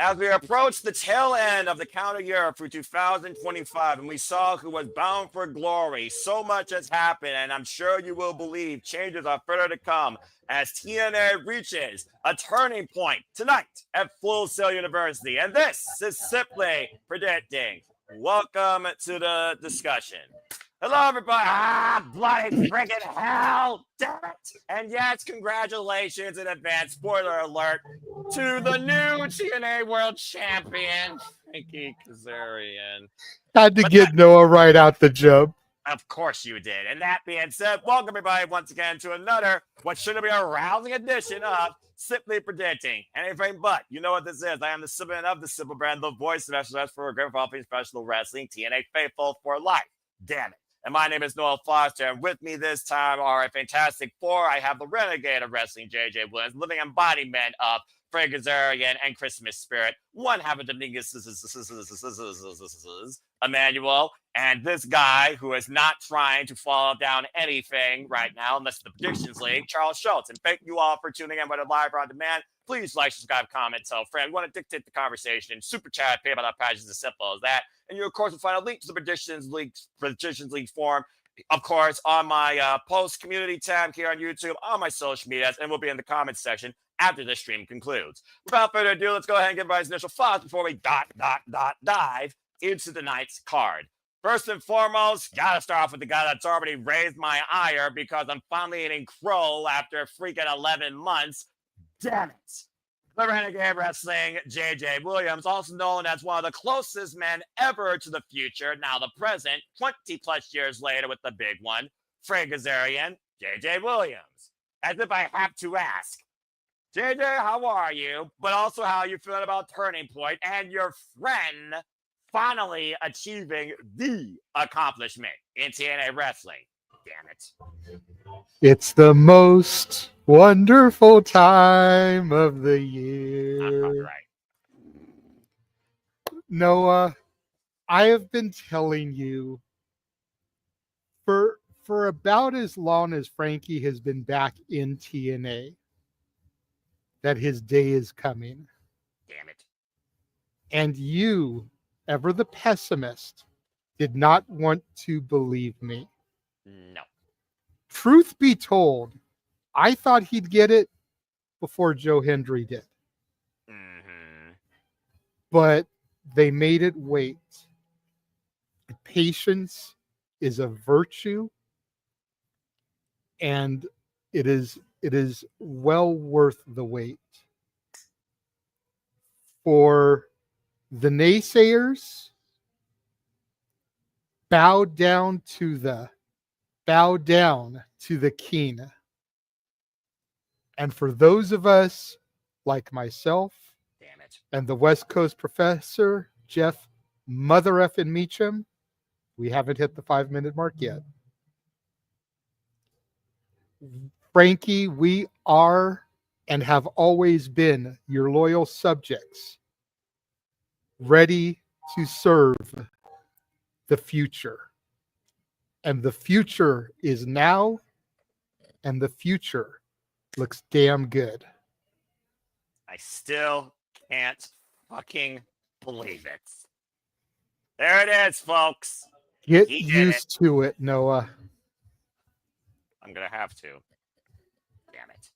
As we approach the tail end of the calendar year for 2025, and we saw who was bound for glory, so much has happened, and I'm sure you will believe changes are further to come as TNA reaches a turning point tonight at Full Sail University. And this is Simply Predicting. Welcome to the discussion. Hello, everybody. Bloody friggin' hell. Damn it. And yes, congratulations in advance. Spoiler alert to the new TNA World Champion, Frankie Kazarian. Had to get Noah right out the jump. Of course you did. And that being said, welcome everybody once again to another, what should be a rousing edition of Simply Predicting Anything But. You know what this is. I am the Simpleton of the Simple Brand, the voice of SLS for Great Professional Wrestling, TNA Faithful for Life. Damn it. And my name is Noel Foster, and with me this time are a fantastic four. I have the renegade of wrestling, JJ Williams, living embodiment of Frank Kazarian and Christmas spirit. One half of Dominguez Emmanuel, and this guy who is not trying to follow down anything right now, unless the Predictions League, Charles Schultz. And thank you all for tuning in, whether live or on demand. Please like, subscribe, comment, tell a friend. We want to dictate the conversation. Super chat, pay about our pages, as simple as that. And you, of course, will find a link to the Predictions League forum, of course, on my post community tab here on YouTube, on my social medias, and will be in the comments section after the stream concludes. Without further ado, let's go ahead and give everybody's initial thoughts before we dive into tonight's card. First and foremost, gotta start off with the guy that's already raised my ire because I'm finally eating crow after freaking 11 months. Damn it. The Renegade Wrestling, JJ Williams, also known as one of the closest men ever to the future, now the present, 20 plus years later with the big one, Frank Kazarian, JJ Williams. As if I have to ask, JJ, how are you? But also how you feeling about Turning Point and your friend finally achieving the accomplishment in TNA Wrestling. Damn it. It's the most wonderful time of the year. I'm right. Noah, I have been telling you for about as long as Frankie has been back in TNA that his day is coming. Damn it. And you, ever the pessimist, did not want to believe me. No. Truth be told, I thought he'd get it before Joe Hendry did. Mm-hmm. But they made it wait. Patience is a virtue, and it is well worth the wait. For the naysayers, bow down to the king. And for those of us like myself, damn it, and the West Coast professor, Jeff Mother Effin Meacham, we haven't hit the 5-minute mark yet. Frankie, we are and have always been your loyal subjects, ready to serve the future. And the future is now, and the future looks damn good. I still can't fucking believe it. There it is, folks. Get used to it, Noah. I'm going to have to. Damn it.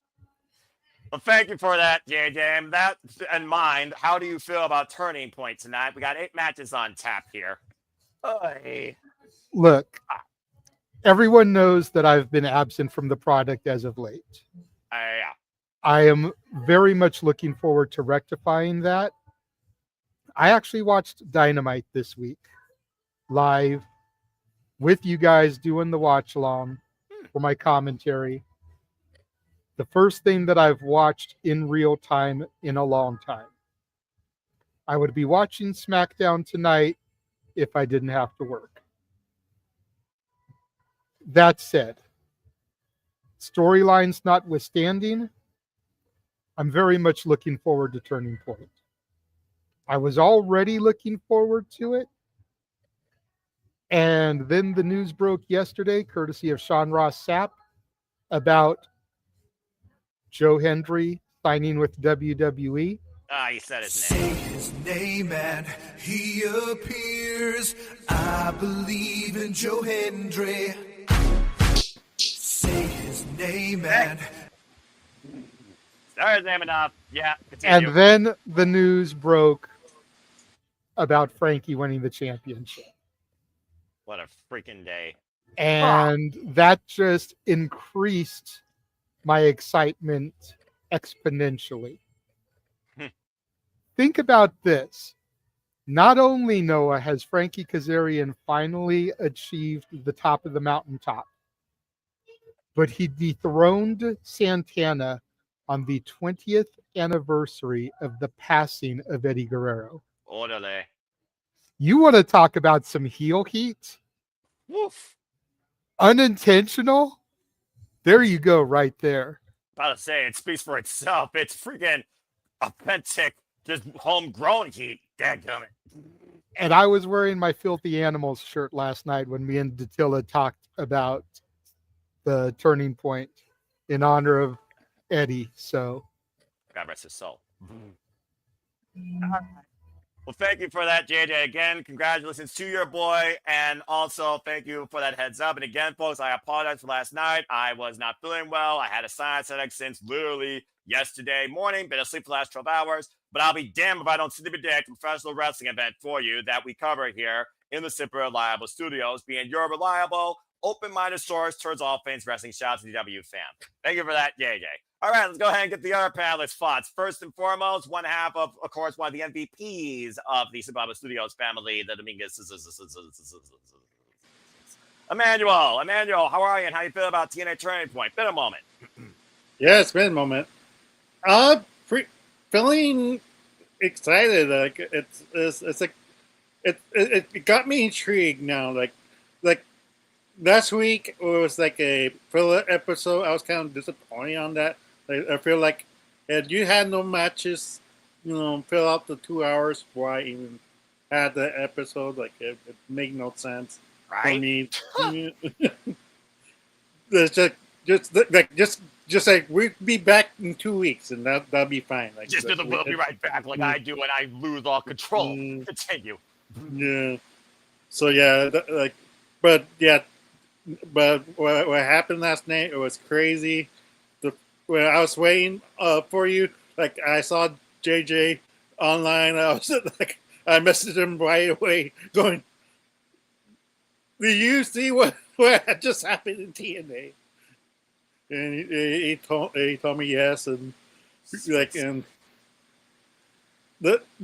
Well, thank you for that, JJ. That in mind, how do you feel about Turning Point tonight? We got 8 matches on tap here. Oy. Look, everyone knows that I've been absent from the product as of late. Yeah. I am very much looking forward to rectifying that. I actually watched Dynamite this week, live, with you guys doing the watch along for my commentary. The first thing that I've watched in real time in a long time. I would be watching SmackDown tonight if I didn't have to work. That said, storylines notwithstanding, I'm very much looking forward to Turning Point. I was already looking forward to it. And then the news broke yesterday, courtesy of Sean Ross Sapp, about Joe Hendry signing with WWE. He said his Say name. his name and he appears. I believe in Joe Hendry. Say his name and Sorry, his name enough. Yeah, continue. And then the news broke about Frankie winning the championship. What a freaking day. And that just increased my excitement exponentially. Think about this. Not only, Noah, has Frankie Kazarian finally achieved the top of the mountaintop, but he dethroned Santana on the 20th anniversary of the passing of Eddie Guerrero. Orderly. You want to talk about some heel heat? Woof. Unintentional? There you go, right there. About to say, it speaks for itself. It's freaking authentic, just homegrown heat. Dadgummit. And I was wearing my Filthy Animals shirt last night when me and Datilla talked about the Turning Point in honor of Eddie. So, God rest his soul. Well, thank you for that, JJ. Again, congratulations to your boy. And also, thank you for that heads up. And again, folks, I apologize for last night. I was not feeling well. I had a sinus headache since literally yesterday morning. Been asleep for the last 12 hours. But I'll be damned if I don't see the predict professional wrestling event for you that we cover here in the Super Reliable Studios, being your reliable, open-minded source towards all things wrestling. Shout out to DW fam. Thank you for that, JJ. All right, let's go ahead and get the other panelists' thoughts. First and foremost, one half of course, one of the MVPs of the Super Studios family, the Dominguez. Emmanuel, how are you and how you feel about TNA Turning Point? Been a moment. Yeah, it's been a moment. Feeling excited. Like it's like it got me intrigued now. Like last week was like a filler episode. I was kind of disappointed on that. I feel like if you had no matches, fill out the 2 hours before I even had the episode. Like it made no sense for me. It's just like we'll be back in 2 weeks and that'll be fine. Like We'll be right back, like I do when I lose all control. Continue. Yeah. So yeah, but what happened last night? It was crazy. When I was waiting for you, like I saw JJ online, I was like, I messaged him right away, going, "Did you see what just happened in TNA?" And he told me yes, and like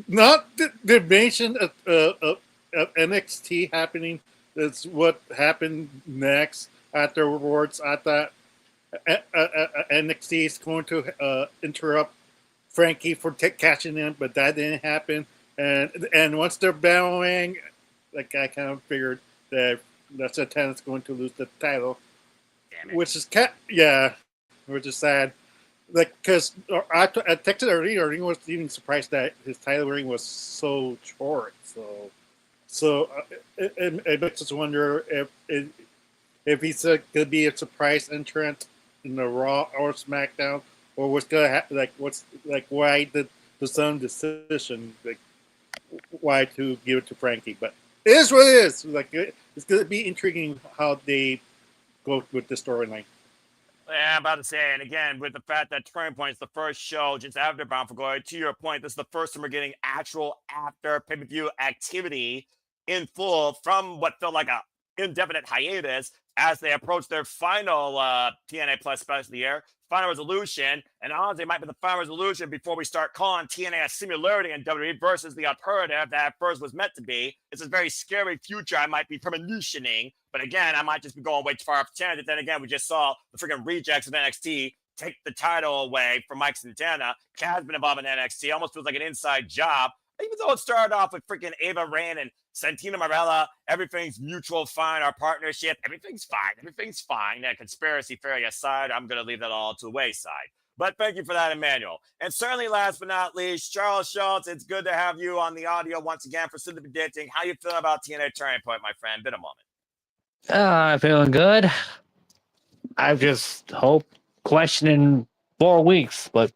not the mention of NXT happening. That's what happened next. Afterwards, I thought NXT is going to interrupt Frankie for cashing in, but that didn't happen. And once they're bellowing, like I kind of figured that Santana's going to lose the title, which is which is sad. Like because I texted earlier, he was even surprised that his title ring was so short. So it makes us wonder if he's going to be a surprise entrant in the Raw or SmackDown, or what's going to happen? Why the sudden decision, why to give it to Frankie? But it is what it is. It's going to be intriguing how they go with the storyline. Yeah, I'm about to say, and again, with the fact that Turning Point is the first show just after Bound for Glory, to your point, this is the first time we're getting actual after pay-per-view activity in full from what felt like a indefinite hiatus as they approach their final TNA Plus special of the year, final resolution, and honestly, it might be the final resolution before we start calling TNA a similarity in WWE versus the alternative that at first was meant to be. It's a very scary future I might be premonitioning, but again, I might just be going way too far off the tangent. Then again, we just saw the freaking rejects of NXT take the title away from Mike Santana. Kaz been involved in NXT. Almost feels like an inside job. Even though it started off with freaking Ava Rain and Santina Marella, everything's mutual, fine. Our partnership, everything's fine. Everything's fine. That conspiracy theory aside, I'm going to leave that all to the wayside. But thank you for that, Emmanuel. And certainly last but not least, Charles Schultz, it's good to have you on the audio once again for Simply Predicting. How you feeling about TNA Turning Point, my friend? Been a moment. I'm feeling good. I just hope questioning 4 weeks, but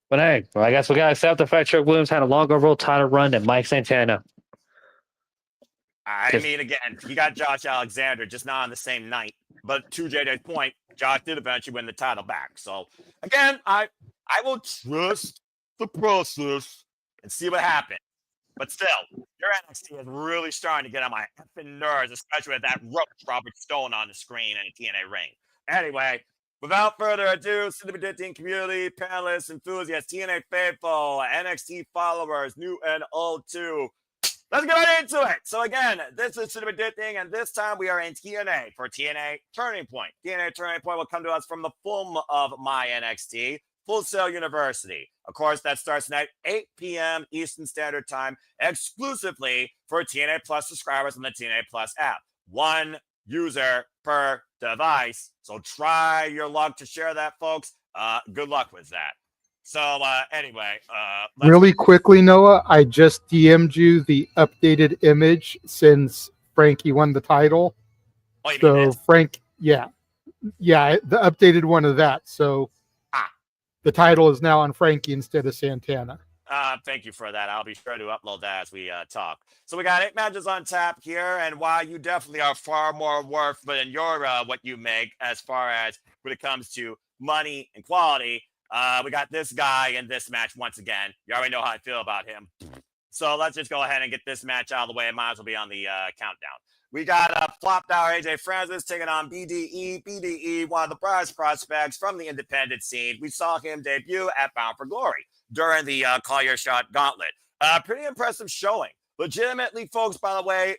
But hey, well, I guess we gotta accept the fact Trick Williams had a longer world title run than Mike Santana. I mean, again, he got Josh Alexander, just not on the same night. But to JJ's point, Josh did eventually win the title back. So again, I will trust the process and see what happens. But still, your NXT is really starting to get on my effing nerves, especially with that roach Robert Stone on the screen in a TNA ring. Anyway, without further ado, Cinema Dating community, panelists, enthusiasts, TNA faithful, NXT followers, new and old too. Let's get right into it. So again, this is Cinema Dating, and this time we are in TNA for TNA Turning Point. TNA Turning Point will come to us from the film of My NXT, Full Sail University. Of course, that starts tonight, 8 p.m. Eastern Standard Time, exclusively for TNA Plus subscribers on the TNA Plus app. One user per device. So try your luck to share that, folks. Good luck with that. So anyway, really quickly, Noah, I just DM'd you the updated image since Frankie won the title. Oh, you mean So this? Frank, yeah, the updated one of that. So the title is now on Frankie instead of Santana. Thank you for that. I'll be sure to upload that as we talk. So we got 8 matches on tap here, and while you definitely are far more worth than your what you make as far as when it comes to money and quality, we got this guy in this match once again. You already know how I feel about him. So let's just go ahead and get this match out of the way. It might as well be on the countdown. We got flopped out AJ Francis taking on BDE. BDE, one of the prize prospects from the independent scene. We saw him debut at Bound for Glory during the Call Your Shot Gauntlet. Pretty impressive showing. Legitimately, folks, by the way,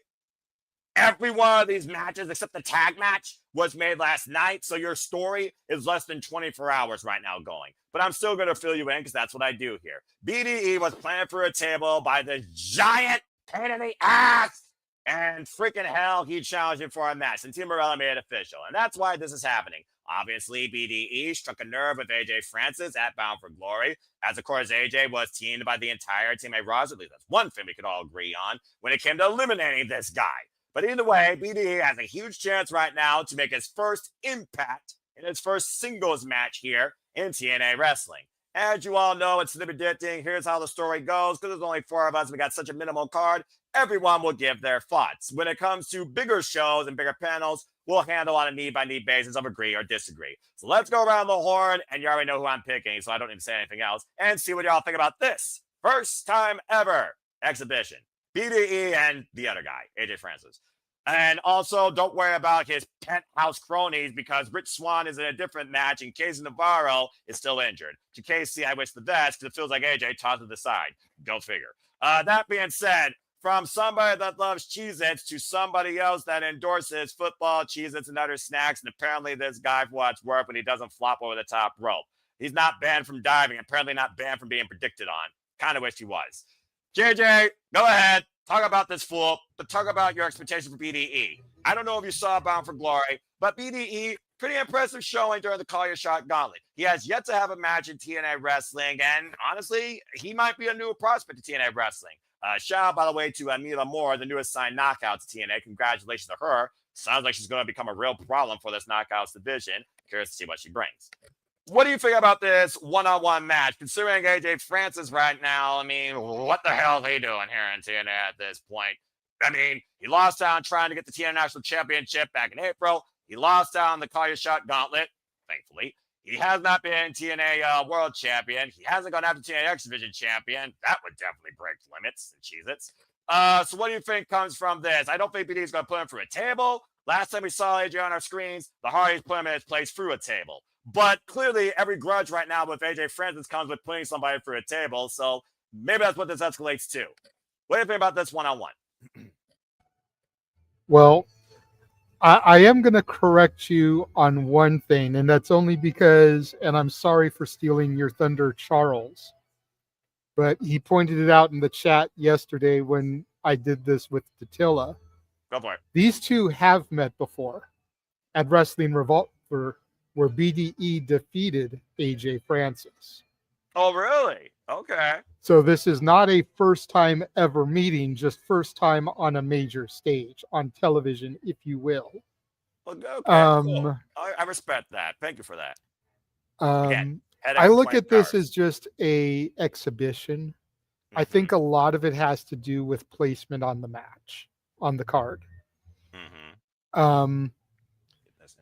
every one of these matches, except the tag match, was made last night. So your story is less than 24 hours right now going. But I'm still going to fill you in because that's what I do here. BDE was planned for a table by the giant pain in the ass. And freaking hell, he challenged him for a match. And Team Morella made it official. And that's why this is happening. Obviously, BDE struck a nerve with AJ Francis at Bound for Glory. As, of course, AJ was teamed by the entire Team A roster. At least that's one thing we could all agree on when it came to eliminating this guy. But either way, BDE has a huge chance right now to make his first impact in his first singles match here in TNA Wrestling. As you all know, it's Liberating. Here's how the story goes. Because there's only 4 of us, we got such a minimal card. Everyone will give their thoughts. When it comes to bigger shows and bigger panels, we'll handle on a need-by-need basis of agree or disagree. So let's go around the horn, and you already know who I'm picking, so I don't need to say anything else, and see what y'all think about this first time ever exhibition. BDE and the other guy, AJ Francis. And also, don't worry about his penthouse cronies because Rich Swann is in a different match and Casey Navarro is still injured. To Casey, I wish the best because it feels like AJ tossed to the side. Go figure. That being said, from somebody that loves Cheez-Its to somebody else that endorses football, Cheez-Its, and other snacks, and apparently this guy, for what it's worth, when he doesn't flop over the top rope. He's not banned from diving, apparently not banned from being predicted on. Kind of wish he was. JJ, go ahead. Talk about this fool, but talk about your expectations for BDE. I don't know if you saw Bound for Glory, but BDE, pretty impressive showing during the Call Your Shot Gauntlet. He has yet to have a match in TNA Wrestling, and honestly, he might be a new prospect to TNA Wrestling. Shout out, by the way, to Mila Moore, the newest signed Knockouts to TNA. Congratulations to her. Sounds like she's going to become a real problem for this Knockouts division. Curious to see what she brings. What do you think about this one-on-one match? Considering AJ Francis right now, I mean, what the hell is he doing here in TNA at this point? I mean, he lost out trying to get the TNA National Championship back in April. He lost out on the Call Your Shot Gauntlet, thankfully. He has not been TNA World Champion. He hasn't gone after TNA X Division Champion. That would definitely break limits and Cheez-Its. So what do you think comes from this? I don't think BD is going to put him through a table. Last time we saw AJ on our screens, the Hardys put him in his place through a table. But clearly, every grudge right now with AJ Francis comes with putting somebody through a table. So maybe that's what this escalates to. What do you think about this one-on-one? Well, I am going to correct you on one thing, and that's only because, and I'm sorry for stealing your thunder, Charles, but he pointed it out in the chat yesterday when I did this with Tatilla. Go for it. These two have met before at Wrestling Revolver, where BDE defeated AJ Francis. Oh, really? Okay. So this is not a first time ever meeting, just first time on a major stage, on television, if you will. Okay, cool. I respect that. Thank you for that. Again, I look at this as just a exhibition. I Mm-hmm. think a lot of it has to do with placement on the match, on the card. Mm-hmm.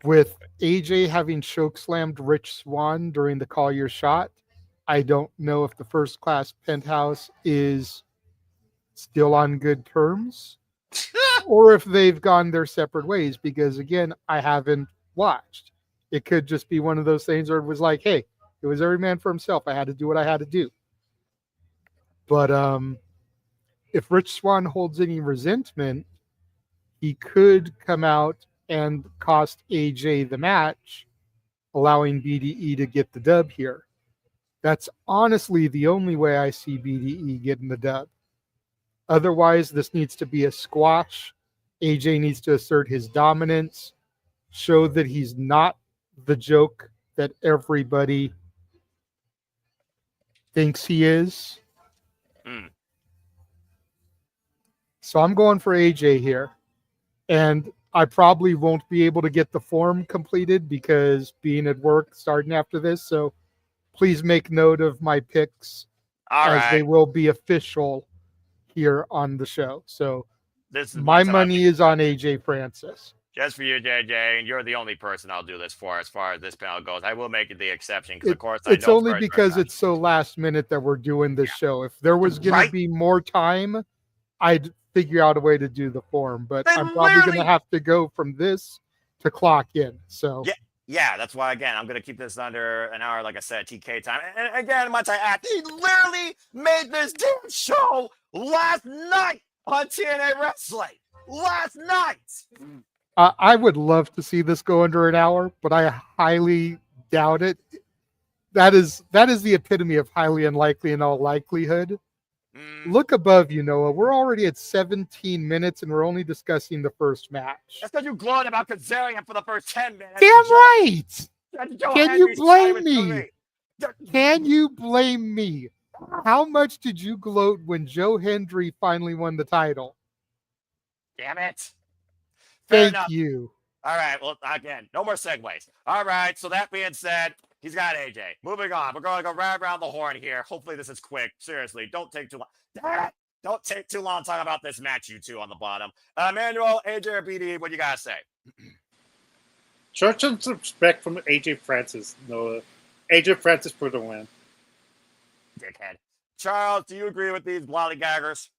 With AJ having chokeslammed Rich Swann during the Call Your Shot, I don't know if the First Class Penthouse is still on good terms or if they've gone their separate ways, because again, I haven't watched. It could just be one of those things where it was like, hey, it was every man for himself. I had to do what I had to do. But if Rich Swann holds any resentment, he could come out and cost AJ the match, allowing BDE to get the dub here. That's honestly the only way I see BDE getting the dub. Otherwise, this needs to be a squash. AJ needs to assert his dominance, show that he's not the joke that everybody thinks he is. So I'm going for AJ here. And I probably won't be able to get the form completed because being at work starting after this. So please make note of my picks they will be official here on the show. So my money is on AJ Francis. Just for you, JJ, and you're the only person I'll do this for as far as this panel goes. I will make it the exception because, of course, it's only because it's so last minute that we're doing this show. If there was going to be more time, I'd figure out a way to do the form. But I'm probably going to have to go from this to clock in. So yeah, that's why, again, I'm going to keep this under an hour, like I said, TK time. And again, once I add, he literally made this damn show last night on TNA Wrestling. Last night. I would love to see this go under an hour, but I highly doubt it. That is the epitome of highly unlikely in all likelihood. Look above you, Noah. We're already at 17 minutes, and we're only discussing the first match. That's because you glowed about Kazarian for the first 10 minutes. Damn right! Can you blame me? Can you blame me? How much did you gloat when Joe Hendry finally won the title? Damn it. Thank you. All right. Well, again, no more segues. All right. So that being said, he's got AJ. Moving on. We're going to go right around the horn here. Hopefully this is quick. Seriously, don't take too long. Damn it. Don't take too long talking about this match, you two on the bottom. Manuel, AJ, or BD, what you got to say? Show some respect from AJ Francis. No, AJ Francis for the win. Dickhead. Charles, do you agree with these lollygaggers?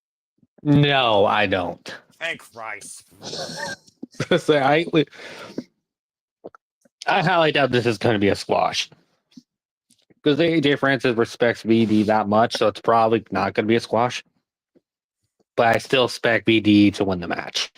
No, I don't. Thank Christ. I highly doubt this is going to be a squash. Because AJ Francis respects BD that much, so it's probably not going to be a squash. But I still expect BD to win the match.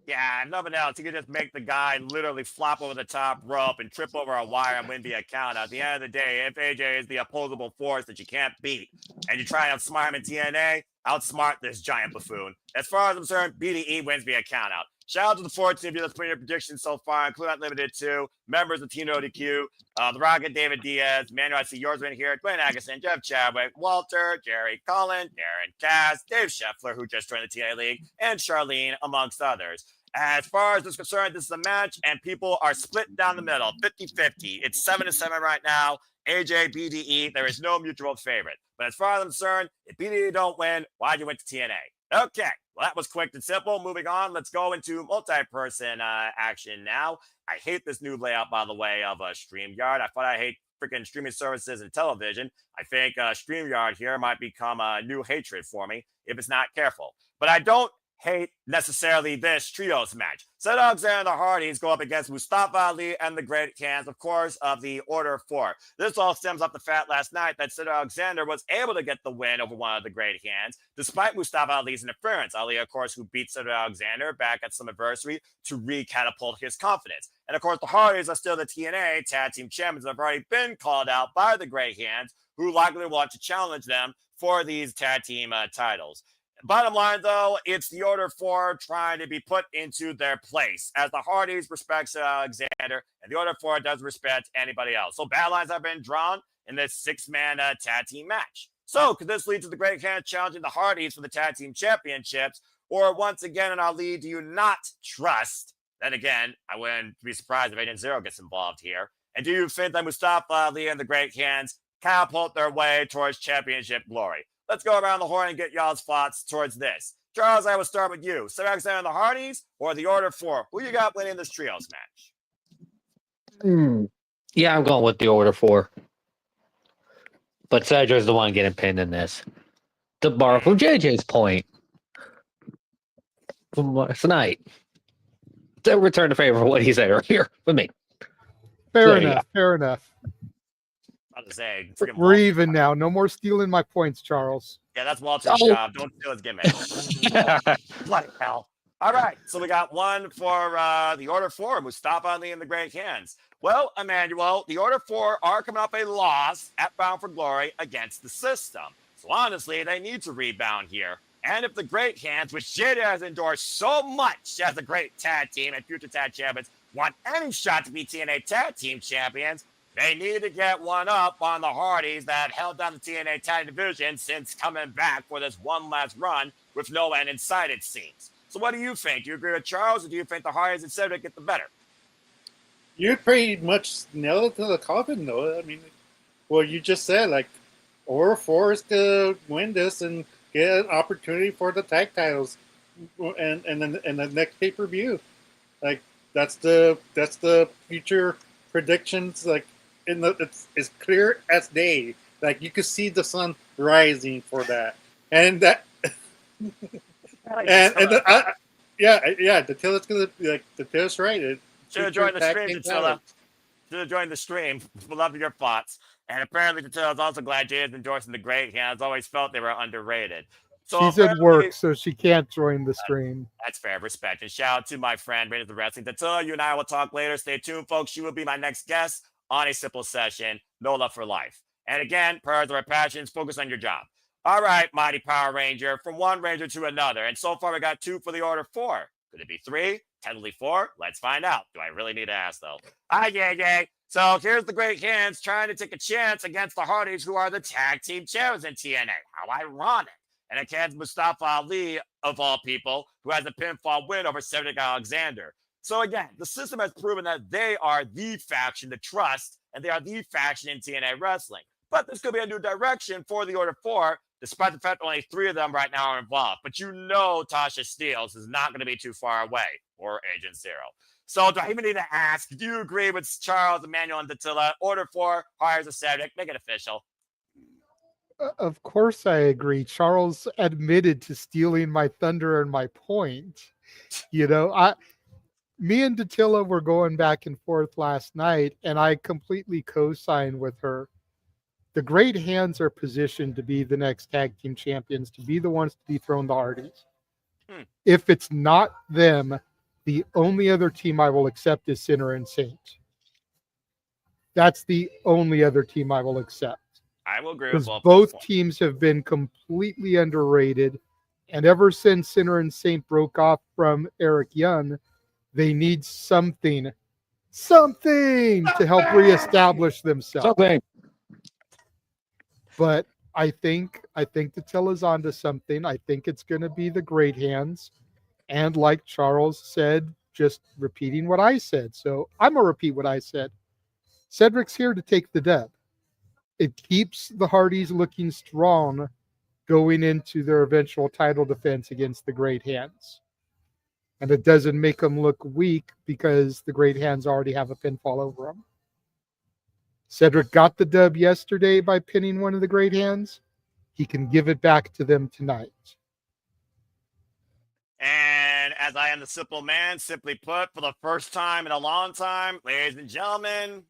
Yeah, nothing else. You could just make the guy literally flop over the top rope and trip over a wire and win via count. At the end of the day, if AJ is the opposable force that you can't beat, and you try and outsmart him in TNA, outsmart this giant buffoon. As far as I'm concerned, BDE wins via count out. Shout out to the 14 of you that's putting your predictions so far, including Unlimited 2, members of Tino DQ, The Rocket, David Diaz, Manuel, I see yours right here, Dwayne Agason, Jeff Chadwick, Walter, Jerry Collin, Darren Cass, Dave Scheffler, who just joined the TNA League, and Charlene, amongst others. As far as this is concerned, this is a match, and people are split down the middle, 50-50. It's 7-7 right now. AJ, BDE, there is no mutual favorite. But as far as I'm concerned, if BDE don't win, why'd you win to TNA? Okay, well, that was quick and simple. Moving on, let's go into multi-person action now. I hate this new layout, by the way, of StreamYard. I thought I hate freaking streaming services and television. I think StreamYard here might become a new hatred for me if it's not careful. But I don't hate necessarily this trios match. Cedric Alexander and the Hardys go up against Mustafa Ali and the Great Khans, of course, of the Order of 4. This all stems off the fact last night that Cedric Alexander was able to get the win over one of the Great Khans, despite Mustafa Ali's interference. Ali, of course, who beat Cedric Alexander back at Slammiversary to re-catapult his confidence. And, of course, the Hardys are still the TNA Tag Team Champions and have already been called out by the Great Khans, who likely want to challenge them for these tag team titles. Bottom line, though, it's the Order 4 trying to be put into their place, as the Hardys respect Alexander, and the Order 4 does respect anybody else. So battle lines have been drawn in this 6-man tag team match. So could this lead to the Great Khans challenging the Hardys for the tag team championships? Or once again in our lead, do you not trust? Then again, I wouldn't be surprised if Agent Zero gets involved here. And do you think that Mustafa Ali and the Great Hands catapult their way towards championship glory? Let's go around the horn and get y'all's thoughts towards this. Charles, I will start with you. Cedric and the Hardys or the Order 4? Who you got winning this trios match? Yeah, I'm going with the Order 4. But Cedric's the one getting pinned in this. To borrow from JJ's point from last night. To return the favor of what he said earlier with me. Fair enough. Fair enough. I was say, we're even now. No more stealing my points, Charles. Yeah, that's Walter's job. Don't steal his gimmick. Bloody hell. All right, so we got one for the Order 4, Mustafa Ali and the Great Hands. Well, Emmanuel, the Order 4 are coming up a loss at Bound for Glory against the System. So honestly, they need to rebound here. And if the Great Hands, which JJ has endorsed so much as a great tag team and future tag champions, want any shot to be TNA Tag Team Champions, they need to get one up on the Hardys that held down the TNA Tag Division since coming back for this one last run with no end in sight, it seems. So what do you think? Do you agree with Charles, or do you think the Hardys and Cedric get the better? You pretty much nailed it to the coffin, though. I mean, well, you just said, like, Order 4 is to win this and get an opportunity for the tag titles and the next pay-per-view. Like, that's the future predictions, like, it's clear as day. Like, you could see the sun rising for that, and that, Datilla's gonna be like, Datilla's right. Should have joined the stream, Datilla. Should have joined the stream. We'll love your thoughts. And apparently, Datilla's also glad Jay is endorsing the Great Hands. Always felt they were underrated. So she's at work, so she can't join the stream. That's fair. Respect. And shout out to my friend, Raiders of Wrestling. Datilla, you and I will talk later. Stay tuned, folks. She will be my next guest on a simple session. No love for life. And again, prayers are our passions. Focus on your job. All right, Mighty Power Ranger, from one Ranger to another. And so far, we got 2 for the Order 4. Could it be 3? Technically 4? Let's find out. Do I really need to ask, though? Yeah. So here's the Great Hands trying to take a chance against the Hardys, who are the tag team champions in TNA. How ironic. And against Mustafa Ali, of all people, who has a pinfall win over Cedric Alexander. So again, the System has proven that they are the faction to trust, and they are the faction in TNA wrestling. But this could be a new direction for the Order 4, despite the fact that only 3 of them right now are involved. But you know Tasha Steelz is not going to be too far away, or Agent Zero. So do I even need to ask, do you agree with Charles, Emmanuel, and Datilla? Order 4 hires a Cedric. Make it official. Of course I agree. Charles admitted to stealing my thunder and my point. You know, me and Datilla were going back and forth last night, and I completely co-signed with her. The Great Hands are positioned to be the next tag team champions, to be the ones to dethrone the Hardys. If it's not them, the only other team I will accept is Sinner and Saint. That's the only other team I will accept. I will agree with both teams have been completely underrated, and ever since Sinner and Saint broke off from Eric Young, they need something to help reestablish themselves. But I think Datilla's onto something. I think it's going to be the Great Hands, and like Charles said, just repeating what I said. So I'm gonna repeat what I said. Cedric's here to take the dub. It keeps the Hardys looking strong going into their eventual title defense against the Great Hands. And it doesn't make them look weak because the Great Hands already have a pinfall over them. Cedric got the dub yesterday by pinning one of the Great Hands. He can give it back to them tonight. And as I am the simple man, simply put, for the first time in a long time, ladies and gentlemen,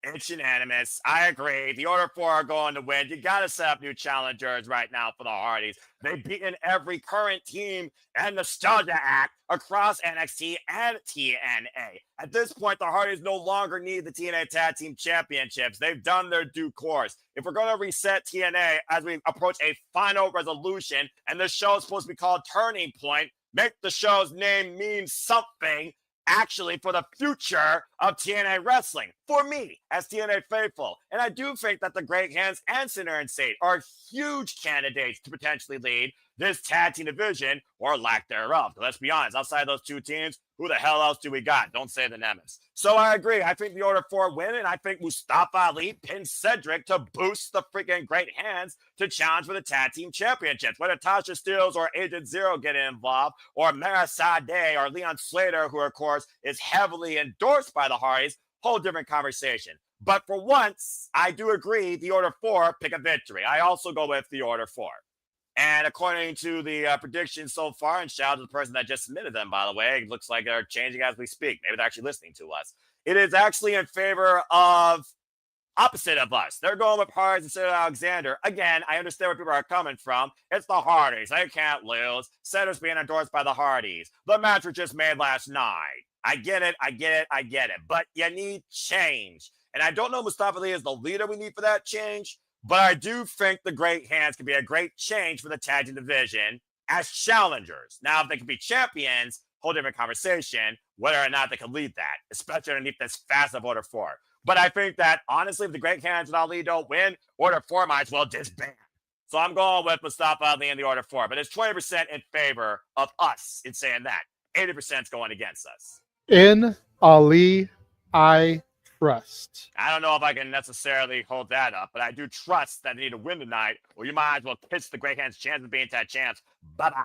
it's unanimous. I agree. The Order 4 are going to win. You got to set up new challengers right now for the Hardys. They've beaten every current team and Nostalgia Act across NXT and TNA. At this point, the Hardys no longer need the TNA Tag Team Championships. They've done their due course. If we're going to reset TNA as we approach a final resolution, and this show is supposed to be called Turning Point, make the show's name mean something actually for the future of TNA wrestling, for me as TNA faithful. And I do think that the Great Hands and Sinner and Saint are huge candidates to potentially lead this tag team division or lack thereof. Let's be honest, outside those two teams, who the hell else do we got? Don't say the Nemesis. So I agree. I think the Order 4 win, and I think Mustafa Ali pins Cedric to boost the freaking Great Hands to challenge for the tag team championships. Whether Tasha Steelz or Agent Zero get involved, or Mara Sade or Leon Slater, who of course is heavily endorsed by the Hardys, whole different conversation. But for once, I do agree the Order 4 pick a victory. I also go with the Order 4. And according to the predictions so far, and shout out to the person that just submitted them, by the way, it looks like they're changing as we speak. Maybe they're actually listening to us. It is actually in favor of opposite of us. They're going with Hardys instead of Alexander. Again, I understand where people are coming from. It's the Hardys. They can't lose. Center's being endorsed by the Hardys. The match was just made last night. I get it. But you need change. And I don't know Mustafa Ali is the leader we need for that change. But I do think the Great Hands can be a great change for the tag team division as challengers. Now, if they can be champions, whole different conversation, whether or not they can lead that, especially underneath this fast of Order 4. But I think that, honestly, if the Great Hands and Ali don't win, Order 4 might as well disband. So I'm going with Mustafa Ali and the Order 4. But it's 20% in favor of us in saying that. 80% is going against us. In Ali, I trust. I don't know if I can necessarily hold that up, but I do trust that they need to win tonight, or you might as well pitch the Great Hands' chance of being that chance. Bye-bye.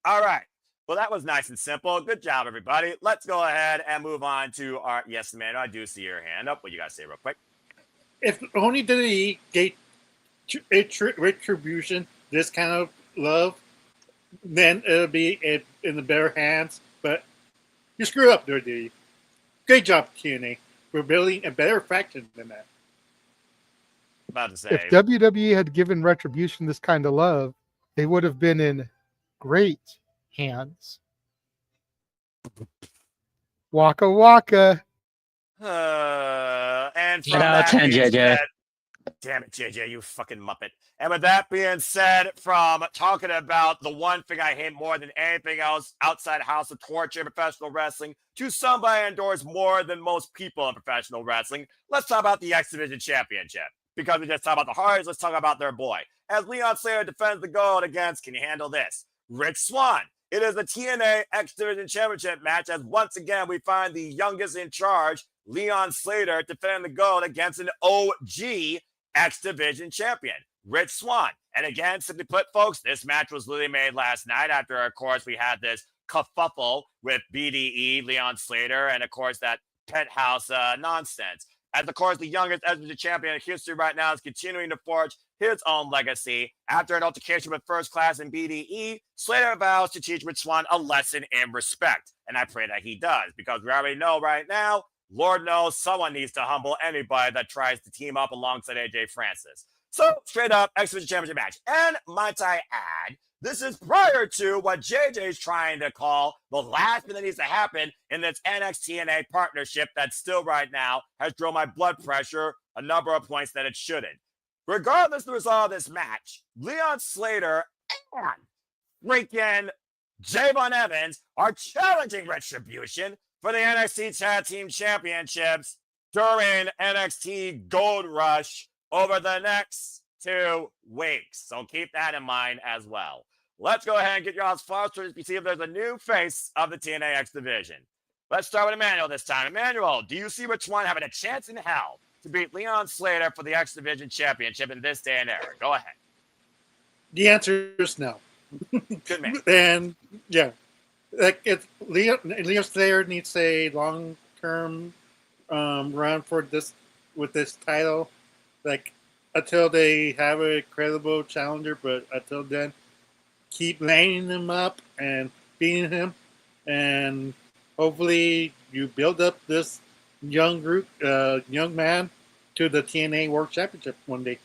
All right. Well, that was nice and simple. Good job, everybody. Let's go ahead and move on to our... Yes, Amanda, I do see your hand up. What you got to say real quick? If only WWE gave Retribution this kind of love, then it'll be in the better hands. But you screw up, WWE. Great job, TNA. We're building a better faction than that. About to say, If WWE had given Retribution this kind of love, they would have been in great hands. Waka waka. and from Get out that 10, being JJ. said- damn it, JJ, you fucking muppet. And with that being said, from talking about the one thing I hate more than anything else outside House of Torture in professional wrestling to somebody I endorse more than most people in professional wrestling, let's talk about the X Division Championship. Because we just talked about the Hardys, let's talk about their boy. As Leon Slater defends the gold against, can you handle this? Rich Swann. It is the TNA X Division Championship match as once again we find the youngest in charge, Leon Slater, defending the gold against an OG X Division champion, Rich Swann. And again, simply put, folks, this match was literally made last night after, of course, we had this kerfuffle with BDE, Leon Slater, and, of course, that penthouse nonsense. As, of course, the youngest X Division champion in history right now is continuing to forge his own legacy. After an altercation with First Class and BDE, Slater vows to teach Rich Swann a lesson in respect. And I pray that he does, because we already know right now, Lord knows someone needs to humble anybody that tries to team up alongside AJ Francis. So, straight up, X Division Championship match. And might I add, this is prior to what JJ is trying to call the last thing that needs to happen in this NXT-TNA partnership that still right now has drove my blood pressure a number of points that it shouldn't. Regardless of the result of this match, Leon Slater and freaking Javon Evans are challenging Retribution for the NXT Tag Team Championships during NXT Gold Rush over the next 2 weeks. So keep that in mind as well. Let's go ahead and get y'all's fosters to see if there's a new face of the TNA X Division. Let's start with Emmanuel this time. Emmanuel, do you see Rich Swann having a chance in hell to beat Leon Slater for the X Division Championship in this day and era? Go ahead. The answer is no. Good man. And yeah, like Leo Slater needs a long-term run for this with this title, like until they have a credible challenger. But until then, keep laying him up and beating him, and hopefully you build up this young man to the TNA World Championship one day.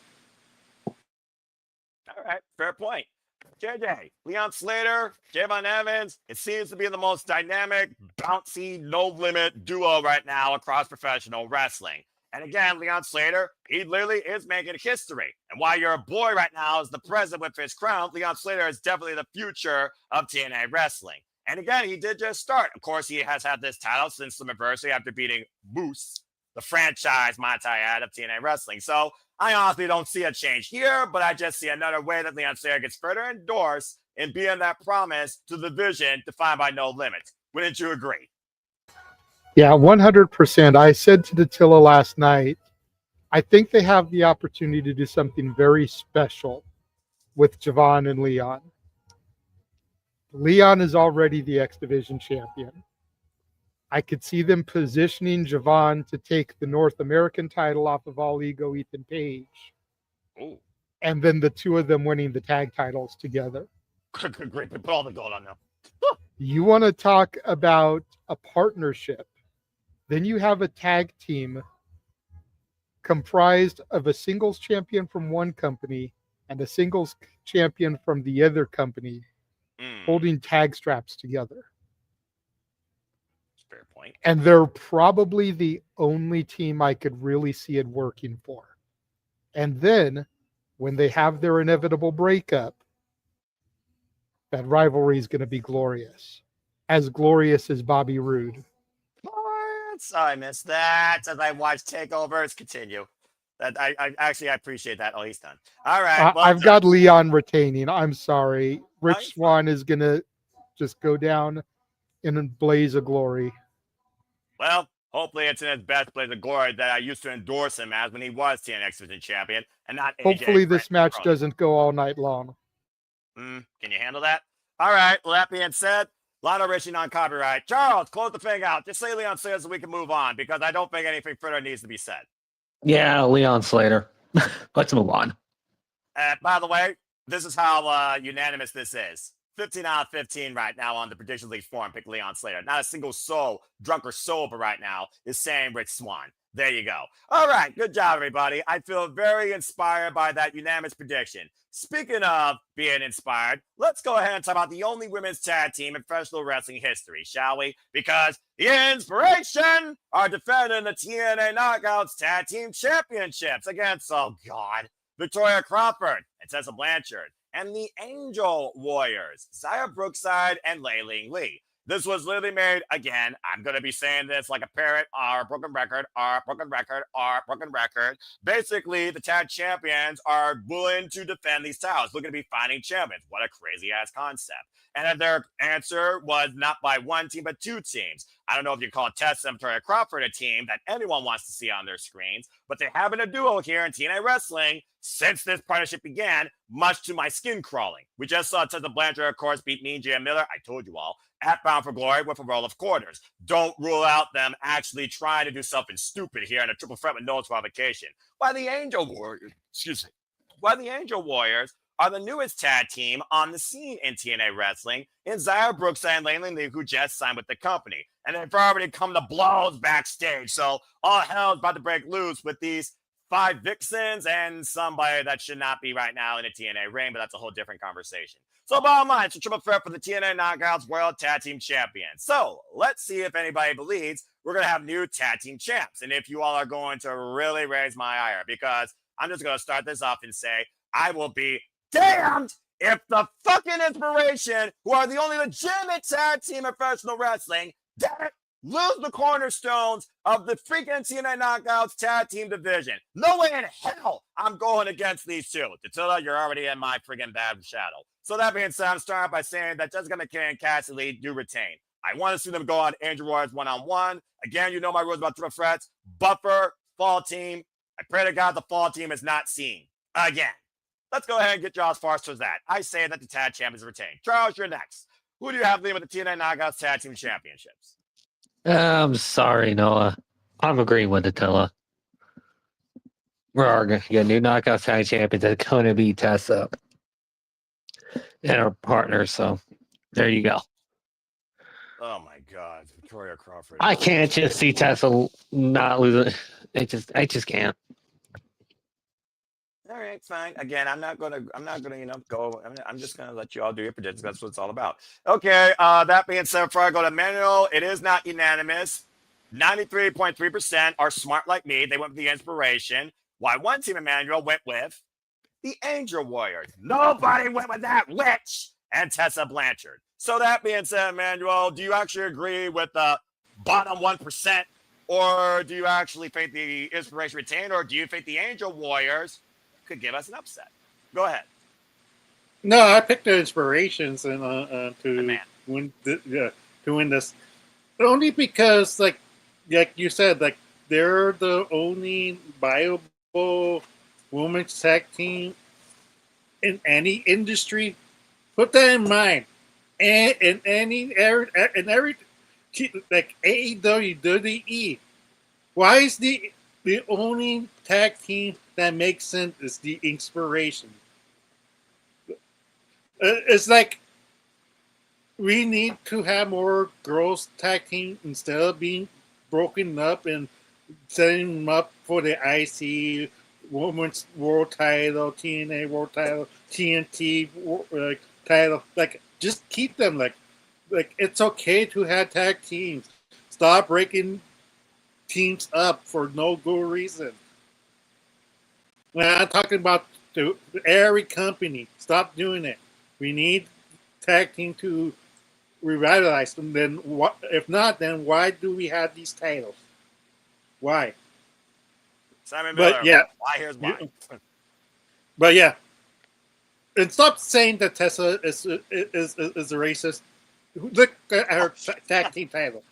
All right, fair point. JJ, Leon Slater, Javon Evans, it seems to be the most dynamic, bouncy, no-limit duo right now across professional wrestling. And again, Leon Slater, he literally is making history. And while your boy right now is the present with his crown, Leon Slater is definitely the future of TNA wrestling. And again, he did just start. Of course, he has had this title since Slammiversary after beating Moose the franchise, might I add, of TNA Wrestling. So I honestly don't see a change here, but I just see another way that Leon Slater gets further endorsed in being that promise to the vision defined by no limits. Wouldn't you agree? Yeah, 100%. I said to Dattila last night, I think they have the opportunity to do something very special with Javon and Leon. Leon is already the X Division champion. I could see them positioning Javon to take the North American title off of All Ego Ethan Page. Ooh. And then the two of them winning the tag titles together. Great. Put all the gold on them. You want to talk about a partnership. Then you have a tag team comprised of a singles champion from one company and a singles champion from the other company holding tag straps together. Fair point. And they're probably the only team I could really see it working for. And then when they have their inevitable breakup, that rivalry is going to be glorious. As glorious as Bobby Roode. I missed that. As I watch takeovers continue. That I appreciate that. Oh, he's done. All right. Well, I've got Leon retaining. I'm sorry. Rich Swann is going to just go down in a blaze of glory. Well, hopefully it's in his best blaze of glory that I used to endorse him as when he was TNA X Division champion and not AJ. Hopefully this match doesn't go all night long. Can you handle that? All right. Well, that being said, Lionel Richie non-copyright. Charles, close the thing out. Just say Leon Slater so we can move on because I don't think anything further needs to be said. Yeah, Leon Slater. Let's move on. By the way, this is how unanimous this is. 15 out of 15 right now on the Prediction League forum. Pick Leon Slater. Not a single soul, drunk or sober right now, is saying Rich Swann. There you go. All right. Good job, everybody. I feel very inspired by that unanimous prediction. Speaking of being inspired, let's go ahead and talk about the only women's tag team in professional wrestling history, shall we? Because the Inspiration are defending the TNA Knockouts Tag Team Championships against, oh God, Victoria Crawford and Tessa Blanchard and the Angel Warriors, Xia Brookside and Lei Ling Lee. This was literally made, again, I'm going to be saying this like a parrot, broken record. Basically, the tag champions are willing to defend these titles, looking to be finding champions. What a crazy-ass concept. And their answer was not by one team, but two teams. I don't know if you call Tessa and Victoria Crawford a team that anyone wants to see on their screens, but they have been a duo here in TNA Wrestling since this partnership began, much to my skin crawling. We just saw Tessa Blanchard, of course, beat Mean Jam Miller. I told you all. At Bound for Glory with a roll of quarters. Don't rule out them actually trying to do something stupid here in a triple threat with no provocation. Why the Angel Warriors are the newest tag team on the scene in TNA Wrestling in Xia Brookside and Lei Ling Lee, who just signed with the company. And they've already come to blows backstage. So all hell's about to break loose with these 5 Vixens and somebody that should not be right now in a TNA ring, but that's a whole different conversation. So bottom line, it's a triple threat for the TNA Knockouts World Tag Team Champions. So let's see if anybody believes we're going to have new tag team champs. And if you all are going to really raise my ire, because I'm just going to start this off and say, I will be damned if the fucking Inspiration, who are the only legitimate tag team in professional wrestling, damn it, lose the cornerstones of the freaking TNA Knockouts tag team division. No way in hell I'm going against these two. Dattila, you're already in my freaking bad shadow. So that being said, I'm starting by saying that Jessica McKay and Cassie Lee do retain. I want to see them go on Angel Warriors one-on-one. Again, you know my rules about triple threats. Buffer, fall team. I pray to God the fall team is not seen. Again. Let's go ahead and get y'all as far as that. I say that the tag champions retain. Charles, you're next. Who do you have leading with the TNA Knockouts Tag Team Championships? I'm sorry, Noah. I'm agreeing with Dattila. We're going to get new Knockouts Tag Champions that's going to be Tessa and our partners. So there you go. Oh my God, Victoria Crawford. I can't just see Tessa not losing. I just can't. All right, fine. Again, I'm not gonna, go. I'm just gonna let you all do your predictions. That's what it's all about. Okay. That being said, before I go to Manuel, it is not unanimous. 93.3% are smart like me. They went with the Inspiration. Why one team, Emmanuel, went with the Angel Warriors. Nobody went with that witch and Tessa Blanchard. So that being said, Emmanuel, do you actually agree with the bottom 1%? Or do you actually think the Inspiration retain, or do you think the Angel Warriors could give us an upset? Go ahead. No, I picked the Inspirations and Good man. to win this, only because like you said, like they're the only viable women's tag team in any industry. Put that in mind. And in every like AEW, WWE, why is the only tag team that makes sense is the Inspiration? It's like we need to have more girls tag team instead of being broken up and setting them up for the IC Women's World Title, TNA World Title, TNT title. Like, just keep them. Like it's okay to have tag teams. Stop breaking teams up for no good reason. When I'm talking about every company, stop doing it. We need tag team to revitalize them. Then what? If not, then why do we have these titles? Why? Simon Miller. But yeah, why? Here's why. But yeah, and stop saying that Tessa is a racist. Look at her tag team title.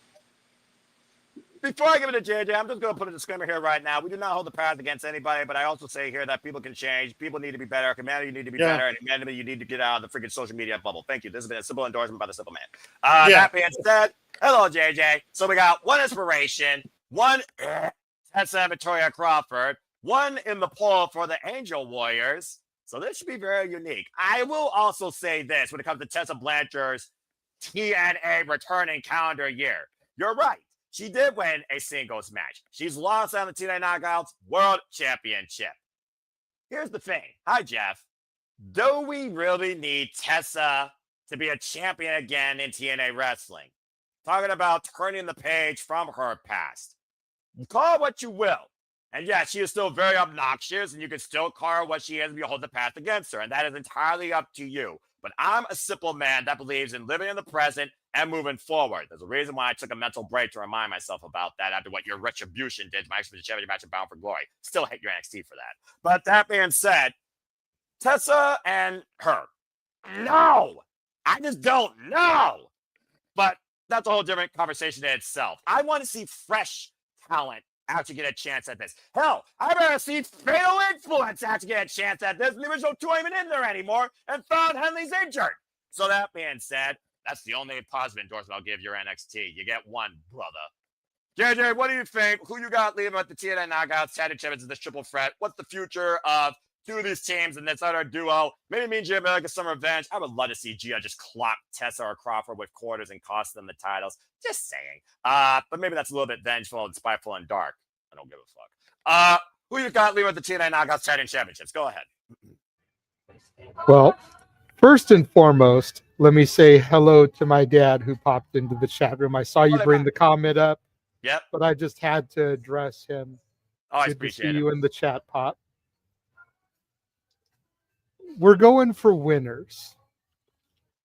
Before I give it to JJ, I'm just going to put a disclaimer here right now. We do not hold the path against anybody, but I also say here that people can change. People need to be better. Humanity need to be better. And humanity, you need to get out of the freaking social media bubble. Thank you. This has been a simple endorsement by the Simple Man. That being said, hello, JJ. So we got one Inspiration, one Tessa Victoria Crawford, one in the poll for the Angel Warriors. So this should be very unique. I will also say this when it comes to Tessa Blanchard's TNA returning calendar year. You're right. She did win a singles match. She's lost on the TNA Knockouts World Championship. Here's the thing. Hi, Jeff. Do we really need Tessa to be a champion again in TNA wrestling? Talking about turning the page from her past. Call it what you will. And yeah, she is still very obnoxious, and you can still call her what she is if you hold the past against her. And that is entirely up to you. But I'm a simple man that believes in living in the present and moving forward. There's a reason why I took a mental break to remind myself about that after what your Retribution did to my Championship match in Bound for Glory. Still hate your NXT for that. But that being said, Tessa and her. No! I just don't know. But that's a whole different conversation in itself. I want to see fresh talent actually get a chance at this. Hell, I better see Fatal Influence actually get a chance at this. And the original two ain't even in there anymore, and found Henley's injured. So that being said, that's the only positive endorsement I'll give your NXT. You get one, brother. JJ, what do you think? Who you got leaving at the TNA Knockouts, Tag Champions in this triple threat? What's the future of two of these teams and this other duo? Maybe me and Gia may like some revenge. I would love to see Gia just clock Tessa or Crawford with quarters and cost them the titles. Just saying. But maybe that's a little bit vengeful and spiteful and dark. I don't give a fuck. Who you got leaving at the TNA Knockouts Tag Championships? Go ahead. Well, first and foremost, let me say hello to my dad who popped into the chat room. I saw you bring the comment up. Yep. But I just had to address him. Always Good to see appreciate it. you in the chat, Pop. We're going for winners.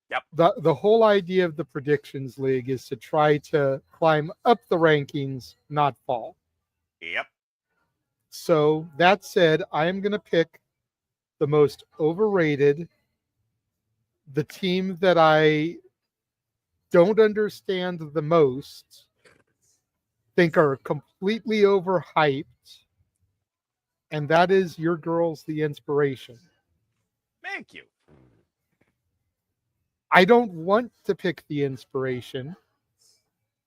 Yep. The whole idea of the Predictions League is to try to climb up the rankings, not fall. Yep. So that said, I am going to pick the most overrated, the team that I don't understand the most, think are completely overhyped, and that is your girls, the Inspiration. Thank you. I don't want to pick the Inspiration,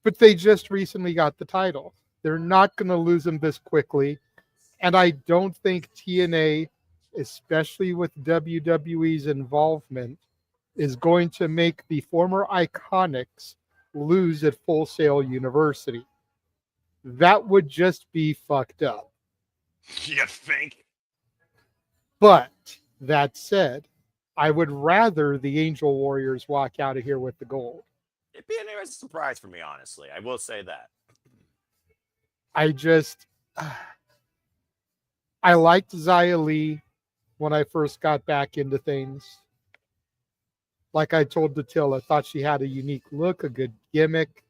but they just recently got the title. They're not going to lose them this quickly, and I don't think TNA, especially with WWE's involvement, is going to make the former Iconics lose at Full Sail University. That would just be fucked up. You think? But that said, I would rather the Angel Warriors walk out of here with the gold. It'd be an interesting surprise for me, honestly. I will say that. I liked Xia Li when I first got back into things. Like I told Datil, I thought she had a unique look, a good gimmick,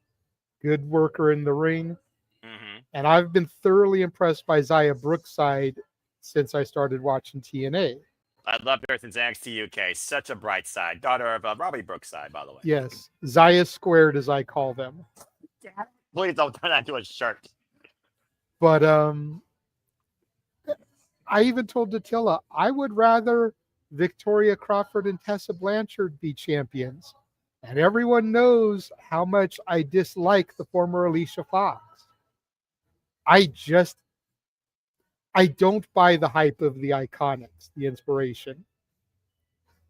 good worker in the ring. Mm-hmm. And I've been thoroughly impressed by Zaya Brookside since I started watching TNA. I loved her since NXT UK. Such a bright side. Daughter of Robbie Brookside, by the way. Yes, Zaya Squared, as I call them. Please don't turn that into a shirt. But I even told Datilla, I would rather Victoria Crawford and Tessa Blanchard be champions. And everyone knows how much I dislike the former Alicia Fox. I don't buy the hype of the Iconics, the inspiration.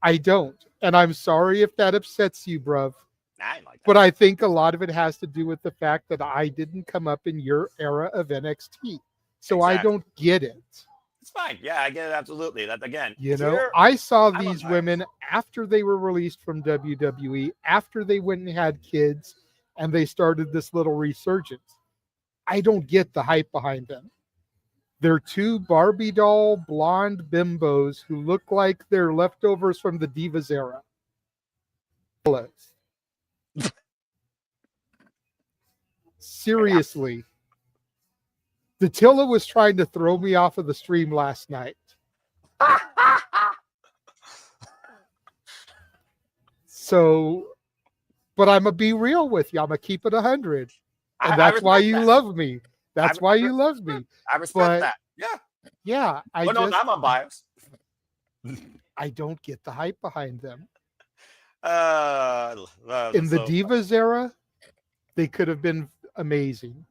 I don't. And I'm sorry if that upsets you, bruv. I like that. But I think a lot of it has to do with the fact that I didn't come up in your era of NXT. So I don't get it. It's fine. Yeah, I get it absolutely. That again, I saw these women after they were released from WWE, after they went and had kids, and they started this little resurgence. I don't get the hype behind them. They're two Barbie doll blonde bimbos who look like they're leftovers from the Divas era. Seriously. Datilla was trying to throw me off of the stream last night. So, but I'm going to be real with you. I'm going to keep it 100. And that's why you love me. That's why you love me. I respect that. Yeah. Yeah. I'm unbiased. I don't get the hype behind them. In the Divas era, they could have been amazing.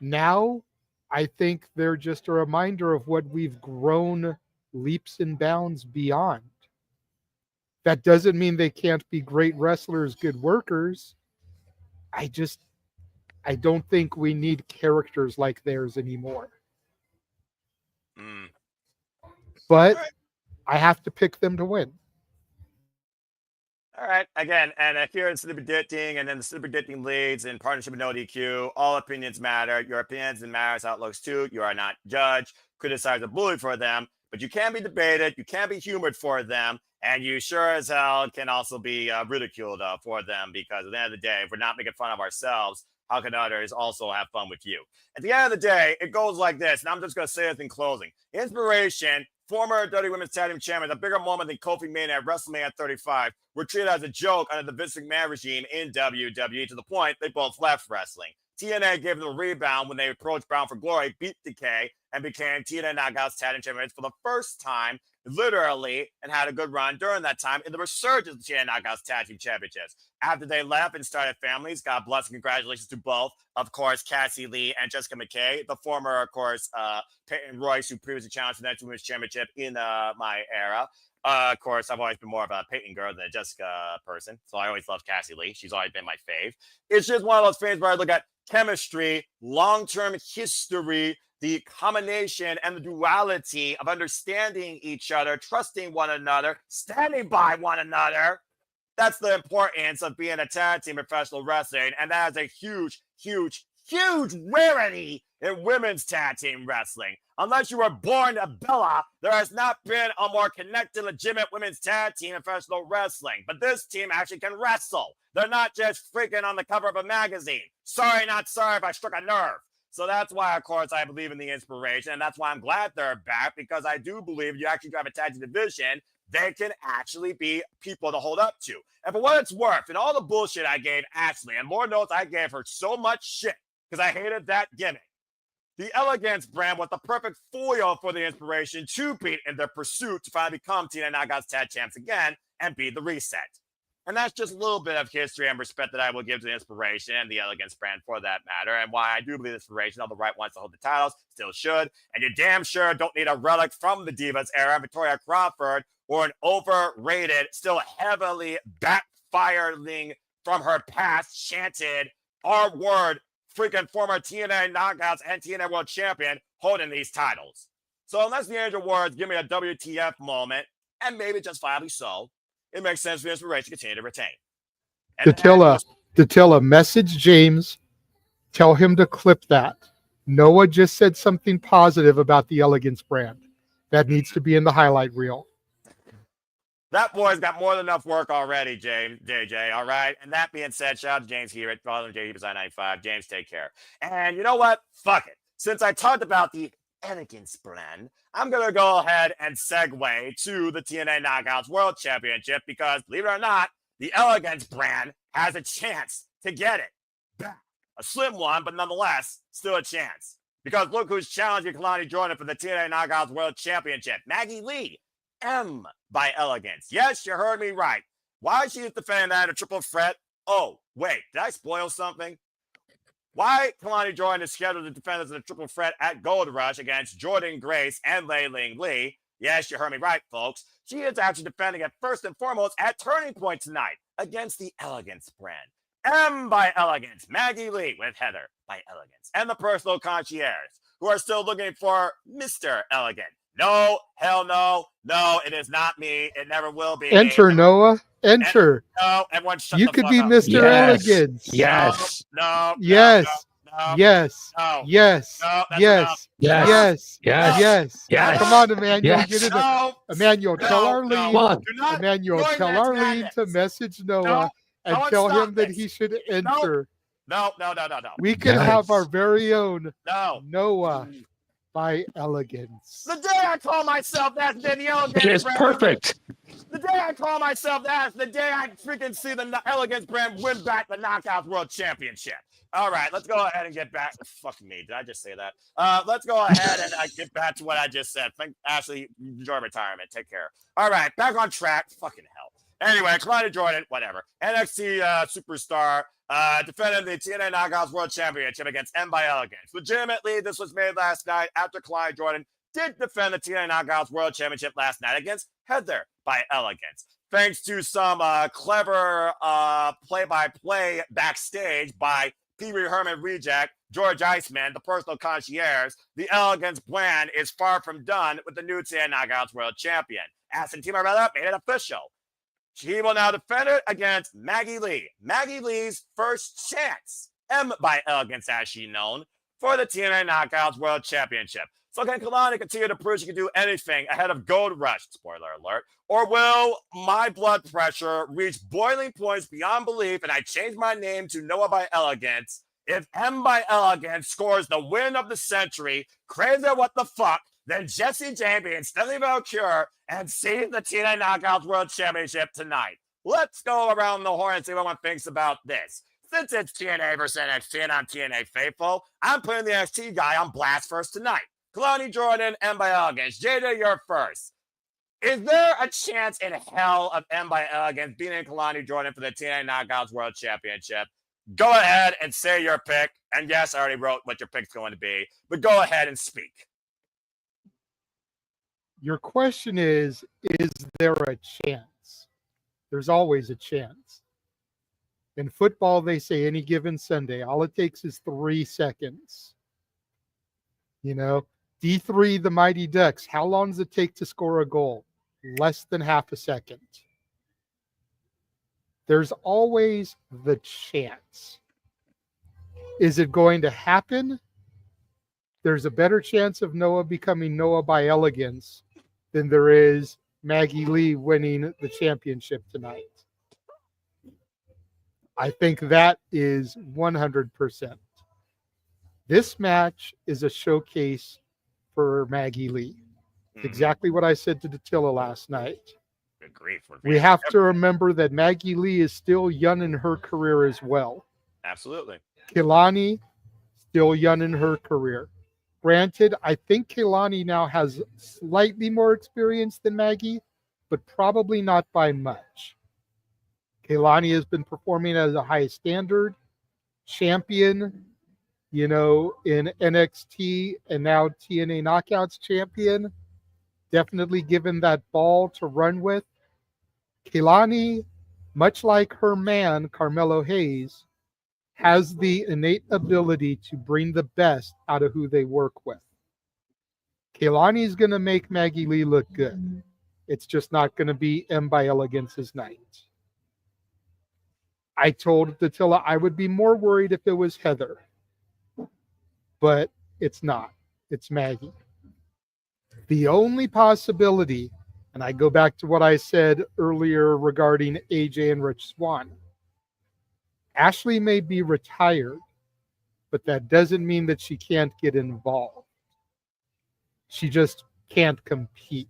Now, I think they're just a reminder of what we've grown leaps and bounds beyond. That doesn't mean they can't be great wrestlers, good workers. I don't think we need characters like theirs anymore. But I have to pick them to win. All right. Again, and if you're in super predicting and then the super predicting leads in partnership with No DQ, all opinions matter. Your opinions and matters outlooks too. You are not judged, criticized, or bullied for them, but you can be debated. You can be humored for them. And you sure as hell can also be ridiculed for them, because at the end of the day, if we're not making fun of ourselves, how can others also have fun with you? At the end of the day, it goes like this, and I'm just going to say it in closing. Inspiration, former WWE Women's Tag Team Champion, a bigger moment than Kofi Mania at WrestleMania 35, were treated as a joke under the Vince McMahon regime in WWE, to the point they both left wrestling. TNA gave them a rebound when they approached Bound for Glory, beat Decay, and became TNA Knockouts Tag Team Champions for the first time, literally, and had a good run during that time in the resurgence of the TNA Knockouts Tag Team Championships. After they left and started families, God bless and congratulations to both, of course, Cassie Lee and Jessica McKay, the former, of course, Peyton Royce, who previously challenged for the Next Women's Championship in my era. Of course, I've always been more of a Peyton girl than a Jessica person, so I always loved Cassie Lee. She's always been my fave. It's just one of those things where I look at chemistry, long-term history, the combination and the duality of understanding each other, trusting one another, standing by one another. That's the importance of being a tag team in professional wrestling, and that is a huge, huge, huge rarity in women's tag team wrestling. Unless you were born a Bella, there has not been a more connected, legitimate women's tag team in professional wrestling. But this team actually can wrestle. They're not just freaking on the cover of a magazine. Sorry, not sorry if I struck a nerve. So that's why, of course, I believe in the inspiration, and that's why I'm glad they're back, because I do believe you actually drive a tag team division, they can actually be people to hold up to. And for what it's worth, and all the bullshit I gave Ashley, and more notes I gave her so much shit, because I hated that gimmick, the Elegance brand was the perfect foil for the inspiration to beat in their pursuit to finally become TNA Knockouts Tag Champs again and be the reset. And that's just a little bit of history and respect that I will give to the inspiration and the Elegance brand for that matter, and why I do believe inspiration are the right ones to hold the titles, still should. And you damn sure don't need a relic from the Divas era, Victoria Crawford, or an overrated, still heavily backfiring from her past chanted R-word freaking former TNA Knockouts and TNA World Champion holding these titles. So unless the Angel Words give me a WTF moment, and maybe justifiably so, it makes sense for inspiration to continue to retain. Datilla, message James. Tell him to clip that. Noah just said something positive about the Elegance brand. That needs to be in the highlight reel. That boy's got more than enough work already, JJ, all right? And that being said, shout out to James here at Father J. Hebers 95. James, take care. And you know what? Fuck it. Since I talked about the Elegance brand, I'm going to go ahead and segue to the TNA Knockouts World Championship because, believe it or not, the Elegance brand has a chance to get it back. A slim one, but nonetheless, still a chance. Because look who's challenging Kalani Jordan for the TNA Knockouts World Championship. Maggie Lee. M by Elegance. Yes, you heard me right. Why is she defending that in a triple threat? Oh, wait, did I spoil something? Why Kalani Jordan is scheduled to defend as a triple threat at Gold Rush against Jordan Grace and Lei Ling Lee? Yes, you heard me right, folks. She is actually defending it first and foremost at Turning Point tonight against the Elegance brand. M by Elegance, Maggie Lee with Heather by Elegance, and the personal concierge who are still looking for Mr. Elegant. No, hell no, no, it is not me. It never will be. Enter, me. Noah. Enter. No, everyone shut You the could fuck be up. Mr. Yes. Elegance. Yes. No. Yes. No. Yes. No. Yes. No, that's Yes. Yes. Yes. Yes. Yes. Yes. Come on, Emmanuel. Yes. Get it. No. Emmanuel, tell No. Arlene. Come on. Do not Emmanuel, join tell Match Arlene to Madness. message Noah No. and Someone tell stop him that this. he should enter. No. We could Yes. have our very own No. Noah by Elegance. The day I call myself that, then the Elegance It is brand. perfect. The day I call myself that is the day I freaking see the Elegance brand win back the Knockouts World Championship. All right, let's go ahead and get back. Fuck me, did I just say that? Let's go ahead and get back to what I just said. Thank Ashley, enjoy retirement. Take care. All right, back on track. Fucking hell. Anyway, Kalani Jordan, whatever. NXT superstar defending the TNA Knockouts World Championship against M by Elegance. Legitimately, this was made last night after Kalani Jordan did defend the TNA Knockouts World Championship last night against Heather by Elegance. Thanks to some clever play-by-play backstage by Pee Wee Herman Reject, George Iceman, the personal concierge, the Elegance brand is far from done with the new TNA Knockouts World Champion. Aston Team Arella made it official. She will now defend it against Maggie Lee. Maggie Lee's first chance, M by Elegance as she's known, for the TNA Knockouts World Championship. So can Kalani continue to prove she can do anything ahead of Gold Rush, spoiler alert, or will my blood pressure reach boiling points beyond belief and I change my name to Noah by Elegance if M by Elegance scores the win of the century, crazy what the fuck, then Jesse Jamie and Stephanie Valcure and seize the TNA Knockouts World Championship tonight. Let's go around the horn and see what one thinks about this. Since it's TNA versus NXT and I'm TNA faithful, I'm putting the NXT guy on blast first tonight. Kalani Jordan, M by Elegance. JJ, you're first. Is there a chance in hell of M by Elegance beating Kalani Jordan for the TNA Knockouts World Championship? Go ahead and say your pick. And yes, I already wrote what your pick's going to be, but go ahead and speak. Your question is there a chance? There's always a chance. In football, they say any given Sunday, all it takes is 3 seconds. You know, D3, the Mighty Ducks, how long does it take to score a goal? Less than half a second. There's always the chance. Is it going to happen? There's a better chance of Noah becoming Noah by Elegance than there is Maggie Lee winning the championship tonight. I think that is 100%. This match is a showcase for Maggie Lee. Exactly what I said to Dattila last night. Good grief. We have to remember that Maggie Lee is still young in her career as well. Absolutely. Kalani, still young in her career. Granted, I think Kalani now has slightly more experience than Maggie, but probably not by much. Kalani has been performing as a high standard champion, you know, in NXT and now TNA Knockouts champion. Definitely given that ball to run with. Kalani, much like her man, Carmelo Hayes, has the innate ability to bring the best out of who they work with. Kalani is going to make Maggie Lee look good. It's just not going to be M by Elegance's night. I told Dattila I would be more worried if it was Heather, but it's not. It's Maggie. The only possibility, And I go back to what I said earlier regarding AJ and Rich Swann. Ashley may be retired, but that doesn't mean that she can't get involved. She just can't compete.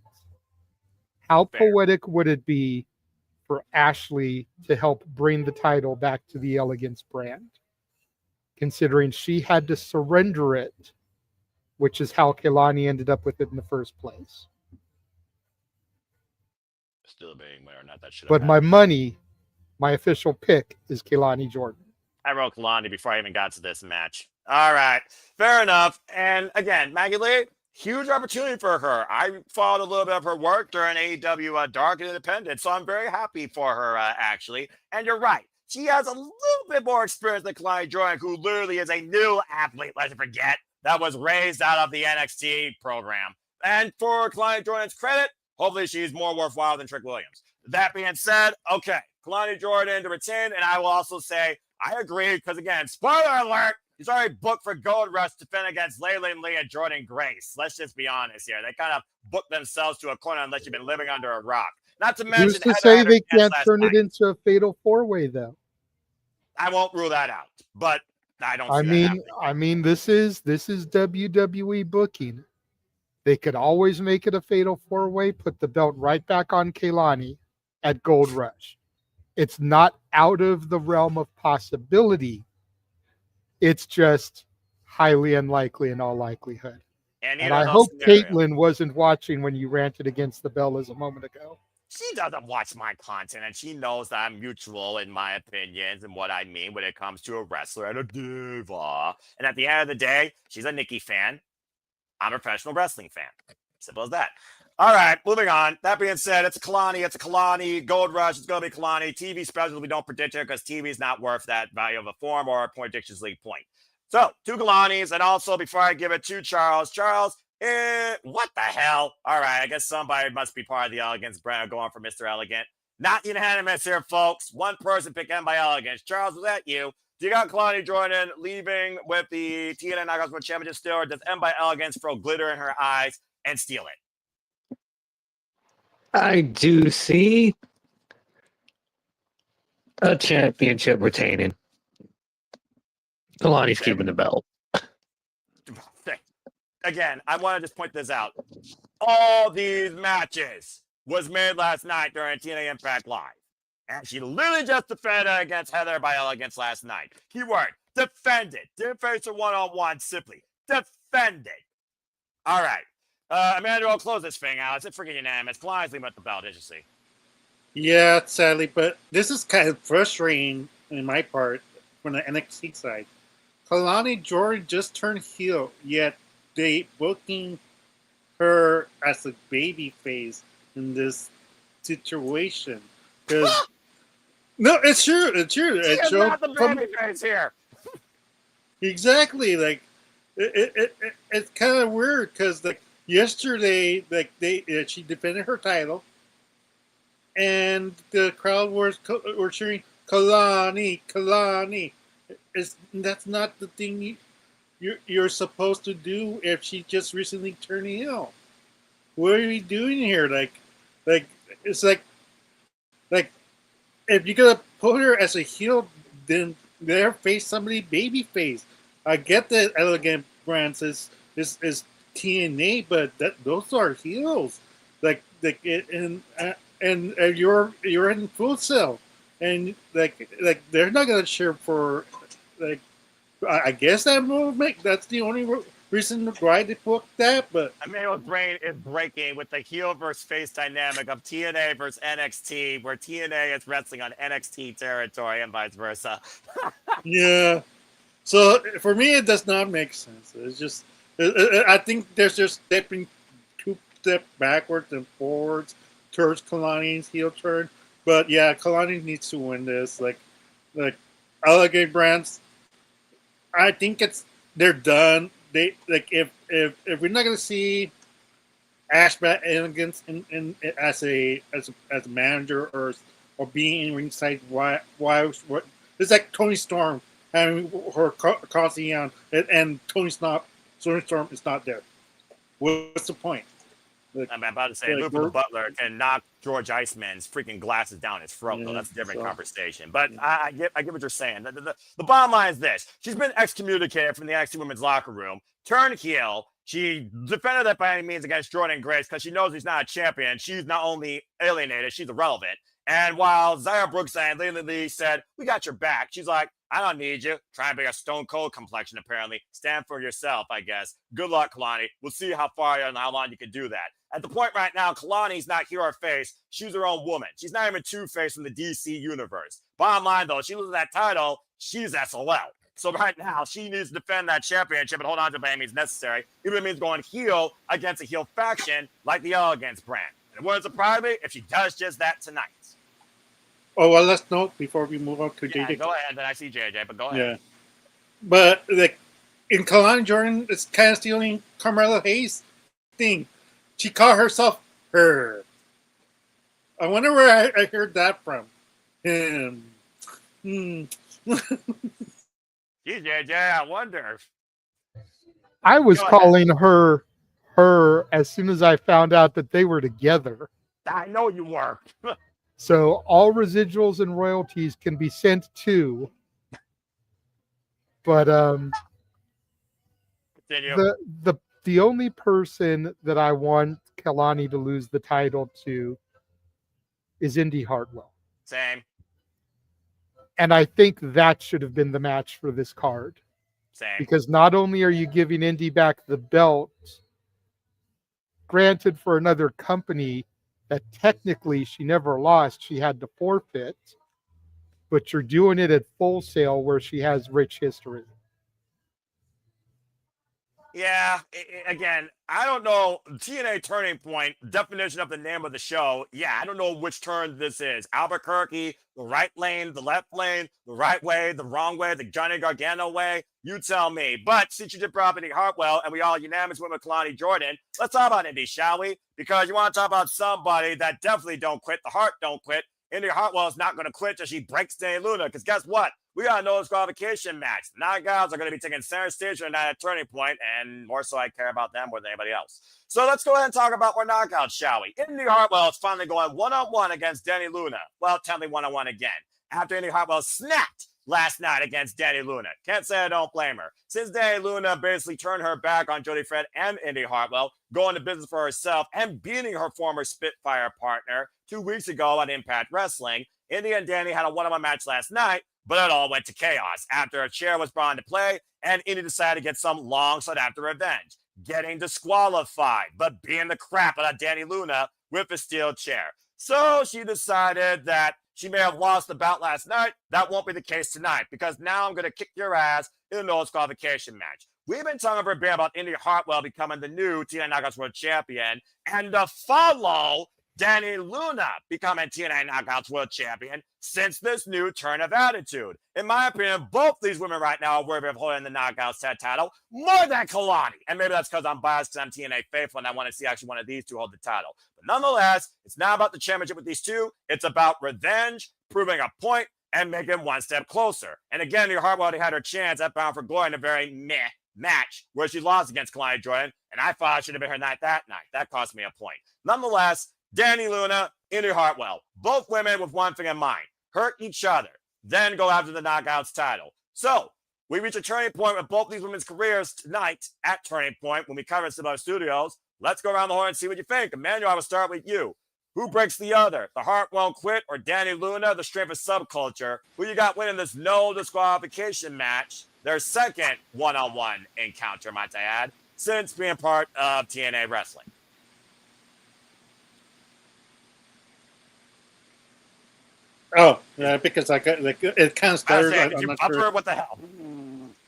How poetic would it be for Ashley to help bring the title back to the Elegance brand, considering she had to surrender it, which is how Kelani ended up with it in the first place. Still debating whether or not that should have But my happened. money, my official pick is Kelani Jordan. I wrote Kalani before I even got to this match. All right, fair enough. And again, Maggie Lee, huge opportunity for her. I followed a little bit of her work during AEW Dark and Independent, so I'm very happy for her, actually. And you're right. She has a little bit more experience than Kalani Jordan, who literally is a new athlete, let's forget, that was raised out of the NXT program. And for Kalani Jordan's credit, hopefully she's more worthwhile than Trick Williams. That being said, okay, Kalani Jordan to retain, and I will also say, I agree, because again, spoiler alert, he's already booked for Gold Rush to defend against Layla Lee and Jordan Grace. Let's just be honest here. They kind of booked themselves to a corner unless you've been living under a rock. Not to mention, Who's to Heather say had her they chance can't last turn night. it into a fatal four-way, though? I won't rule that out, but I don't see that happening. I mean, this is WWE booking. They could always make it a fatal four-way, put the belt right back on Kelani at Gold Rush. It's not out of the realm of possibility. It's just highly unlikely in all likelihood. And I hope Caitlin wasn't watching when you ranted against the Bellas a moment ago. She doesn't watch my content, and she knows that I'm mutual in my opinions and what I mean when it comes to a wrestler and a diva. And at the end of the day, she's a Nikki fan. I'm a professional wrestling fan. Simple as that. All right, moving on. That being said, it's a Kalani. Gold Rush, it's going to be Kalani. TV specials, we don't predict it because TV is not worth that value of a form or a Point Dictions League point. So, two Kalanis, and also before I give it to Charles, what the hell? All right, I guess somebody must be part of the Elegance brand going for Mr. Elegant. Not unanimous here, folks. One person picked M by Elegance. Charles, was that you? Do you got Kalani Jordan leaving with the TNA Knockouts World Championship still, or does M by Elegance throw glitter in her eyes and steal it? I do see a championship retaining. Kalani's keeping the belt. Again, I want to just point this out. All these matches was made last night during TNA Impact Live. And she literally just defended against Heather by Elegance last night. Keyword, defended. Didn't face her one-on-one, simply defended. All right. Amanda, I'll close this thing out. It's a freaking unanimous. Kalani's leaving with the belt, did you see? Yeah, sadly, but this is kind of frustrating in my part from the NXT side. Kalani Jordan just turned heel, yet they booking her as a baby face in this situation. Because no, it's true. It's true. She is not the baby face here. Exactly. Like it's kind of weird because like yesterday, like she defended her title, and the crowd were cheering Kalani. That's not the thing you're supposed to do if she just recently turned heel. What are we doing here? Like it's like if you're gonna put her as a heel, then let her face somebody baby face. I get that Elegant Brands is TNA, but those are heels. And you're in Full Sail, and like they're not gonna cheer for like. I guess that movement. That's the only reason why they booked that. But Emmanuel's brain is breaking with the heel versus face dynamic of TNA versus NXT, where TNA is wrestling on NXT territory and vice versa. Yeah. So for me, it does not make sense. It's just I think there's just stepping 2 steps backwards and forwards towards Kalani's heel turn. But yeah, Kalani needs to win this. Like Elegant Brands. I think they're done. They like if we're not gonna see Ash Elegance in as a manager or being in ringside, why what it's like Tony Storm having her causing on and Tony Storm is not there. What's the point? I'm about to say, like, Luther the Butler can knock George Iceman's freaking glasses down his throat, though. That's a different conversation. But I get what you're saying. The bottom line is this. She's been excommunicated from the NXT Women's locker room, turned heel. She defended that by any means against Jordan Grace because she knows he's not a champion. She's not only alienated, she's irrelevant. And while Zaya Brooks and Layla Lee said, we got your back, she's like, I don't need you. Try and be a Stone Cold complexion, apparently. Stand for yourself, I guess. Good luck, Kalani. We'll see how far and how long you can do that. At the point right now, Kalani's not hero face. She's her own woman. She's not even Two-Face from the DC universe. Bottom line, though, she loses that title, she's SOL. So right now, she needs to defend that championship and hold on to it by any means necessary, even if it means going heel against a heel faction like the Elegance brand. And it wouldn't surprise me if she does just that tonight. Oh, well, let's note before we move on to Yeah, JJ. go ahead. Then I see JJ, but go ahead. Yeah. But, like, in Kalani Jordan, it's kind of stealing Carmella Hayes' thing. She called herself her. I wonder where I heard that from. Gee, JJ, I wonder. I was Go ahead. calling her as soon as I found out that they were together. I know you were. So all residuals and royalties can be sent to. But Continue. the only person that I want Kalani to lose the title to is Indy Hartwell. Same. And I think that should have been the match for this card. Same. Because not only are you giving Indy back the belt, granted for another company that technically she never lost, she had to forfeit, but you're doing it at Full Sail where she has rich history. Yeah, again, I don't know. TNA Turning Point, definition of the name of the show. Yeah, I don't know which turn this is. Albuquerque, the right lane, the left lane, the right way, the wrong way, the Johnny Gargano way. You tell me. But since you did Indy Hartwell and we all unanimous with Kalani Jordan, let's talk about Indy, shall we? Because you want to talk about somebody that definitely don't quit. The Heart don't quit. Indy Hartwell is not going to quit till she breaks Dana Luna. Because guess what? We got a no disqualification match. The Knockouts are going to be taking center stage tonight at Turning Point, and more so I care about them more than anybody else. So let's go ahead and talk about more knockouts, shall we? Indy Hartwell is finally going one-on-one against Danny Luna. Well, technically one-on-one again. After Indy Hartwell snapped last night against Danny Luna. Can't say I don't blame her. Since Danny Luna basically turned her back on Jody Fred and Indy Hartwell, going to business for herself and beating her former Spitfire partner 2 weeks ago on Impact Wrestling, Indy and Danny had a one-on-one match last night, but it all went to chaos after a chair was brought into play and Indy decided to get some long sought-after revenge, getting disqualified, but beating the crap out of Danny Luna with a steel chair. So she decided that she may have lost the bout last night. That won't be the case tonight because now I'm going to kick your ass in a no disqualification match. We've been talking for a bit about Indy Hartwell becoming the new TNA Knockouts World Champion and to follow Danny Luna becoming TNA Knockouts World Champion since this new turn of attitude. In my opinion, both these women right now are worthy of holding the Knockouts title more than Kalani. And maybe that's because I'm biased because I'm TNA faithful and I want to see actually one of these two hold the title. But nonetheless, it's not about the championship with these two. It's about revenge, proving a point, and making one step closer. And again, Indy Hartwell had her chance at Bound for Glory in a very meh match where she lost against Kalani Jordan. And I thought it should have been her night that night. That cost me a point. Nonetheless, Danny Luna, Indy Hartwell, both women with one thing in mind, hurt each other, then go after the Knockouts title. So we reach a turning point with both these women's careers tonight at Turning Point when we cover Cibolo Studios. Let's go around the horn and see what you think. Emmanuel, I will start with you. Who breaks the other? The Heart Won't Quit or Danny Luna, the strength of subculture? Who you got winning this no disqualification match? Their second one-on-one encounter, might I add, since being part of TNA Wrestling. Oh, yeah, because I got like it kind of started. I'm not sure. What the hell?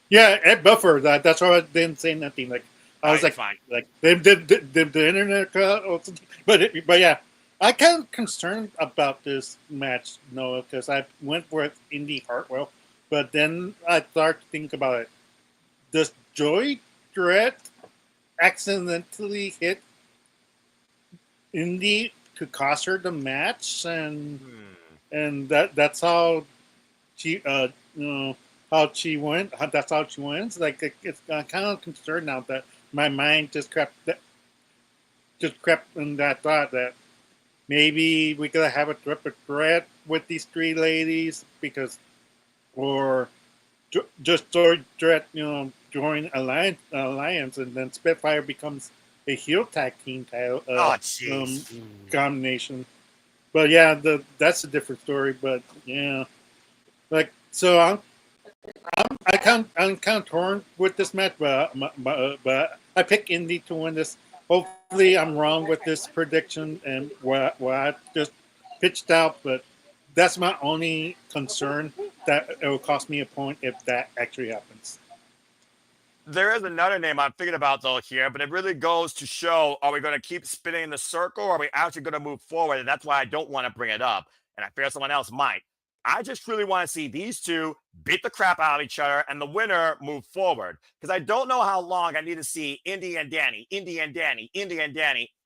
Yeah, it buffered. That's why I didn't say nothing. Like I was like, fine. Like the internet, but yeah, I kind of concerned about this match, Noah, because I went with Indy Hartwell, but then I started to think about it. Does Joy Dredd accidentally hit Indy to cost her the match, and that's how she how she went. That's how she wins. Like it's kind of concerned now that my mind just crept. just crept in that thought that maybe we could have a triple threat with these three ladies or just threat, join alliance, and then Spitfire becomes a heel tag team title jeez. combination. But yeah, that's a different story. But yeah, so I'm kind of torn with this match, but I pick Indy to win this. Hopefully, I'm wrong with this prediction and what I just pitched out, but that's my only concern, that it will cost me a point if that actually happens. There is another name I'm thinking about though here, but it really goes to show: are we going to keep spinning in the circle, or are we actually going to move forward? And that's why I don't want to bring it up. And I fear someone else might. I just really want to see these two beat the crap out of each other and the winner move forward. Because I don't know how long I need to see Indy and Danny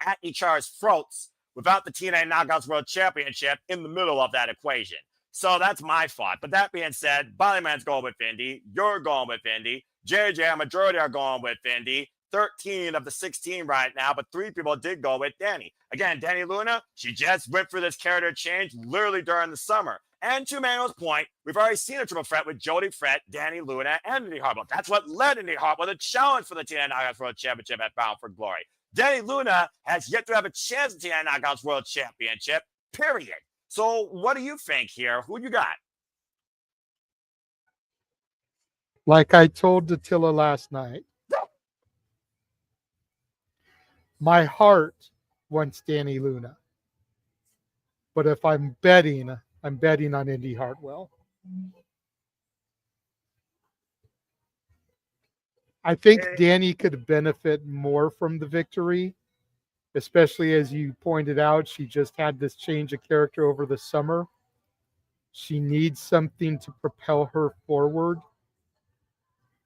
at each other's throats without the TNA Knockouts World Championship in the middle of that equation. So that's my thought. But that being said, Bodyman's going with Indy. You're going with Indy. JJ, a majority are going with Indy. 13 of the 16 right now, but 3 people did go with Danny. Again, Danny Luna, she just went through this character change literally during the summer. And to Manuel's point, we've already seen a triple threat with Jody Fret, Danny Luna, and Indy Hartwell. That's what led Indy Hartwell to challenge for the TNA Knockouts World Championship at Bound for Glory. Danny Luna has yet to have a chance at the TNA Knockouts World Championship, period. So what do you think here? Who you got? Like I told Attila last night, my heart wants Danny Luna. But if I'm betting on Indy Hartwell. I think Danny could benefit more from the victory, especially as you pointed out, she just had this change of character over the summer. She needs something to propel her forward.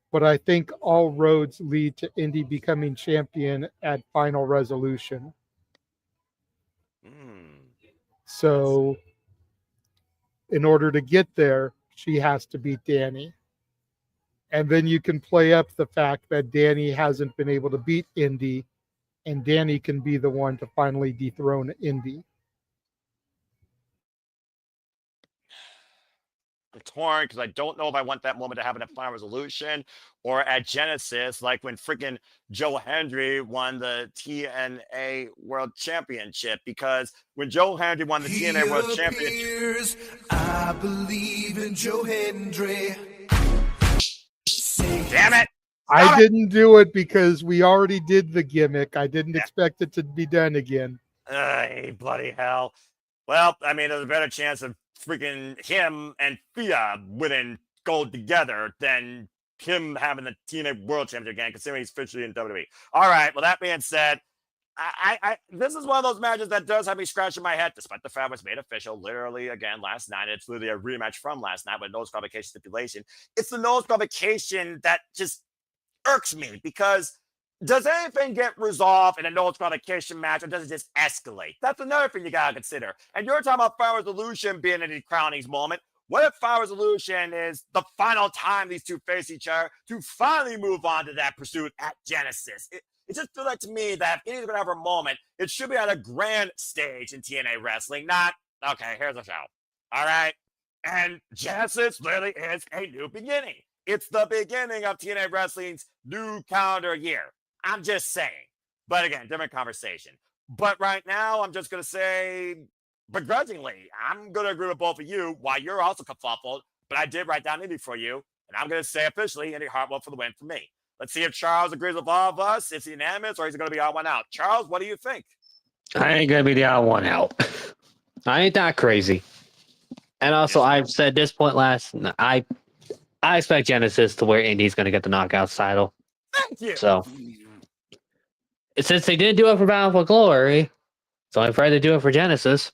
But I think all roads lead to Indy becoming champion at Final Resolution. So in order to get there, she has to beat Danny. And then you can play up the fact that Danny hasn't been able to beat Indy, and Danny can be the one to finally dethrone Indy. I'm torn because I don't know if I want that moment to happen at Final Resolution or at Genesis, like when freaking Joe Hendry won the TNA World Championship. Because when Joe Hendry won the TNA World Championship, I believe in Joe Hendry. Damn it! I didn't do it because we already did the gimmick. I didn't expect it to be done again. Bloody hell. Well, I mean, there's a better chance of freaking him and Thea winning gold together than him having the TNA World Championship again, considering he's officially in WWE. All right. Well, that being said, this is one of those matches that does have me scratching my head, despite the fact it was made official literally again last night. It's literally a rematch from last night with no disqualification stipulation. It's the no disqualification that just irks me, because does anything get resolved in a no disqualification match, or does it just escalate? That's another thing you gotta consider. And you're talking about Final Resolution being in the crowning's moment. What if Final Resolution is the final time these two face each other to finally move on to that pursuit at Genesis? It just feels like to me that if Indy's gonna have a moment, it should be at a grand stage in TNA wrestling, not, okay, here's a show. All right. And Genesis literally is a new beginning. It's the beginning of TNA wrestling's new calendar year. I'm just saying. But again, different conversation. But right now, I'm just going to say, begrudgingly, I'm going to agree with both of you, while you're also kerfuffled, but I did write down Indy for you, and I'm going to say officially Indy Hartwell for the win for me. Let's see if Charles agrees with all of us. Is he unanimous, or is he going to be odd one out? Charles, what do you think? I ain't going to be the odd one out. I ain't that crazy. And also, I've said this point I expect Genesis to where Indy's going to get the Knockouts title. Thank you. So, since they didn't do it for Bound for Glory, so I'm afraid to do it for Genesis.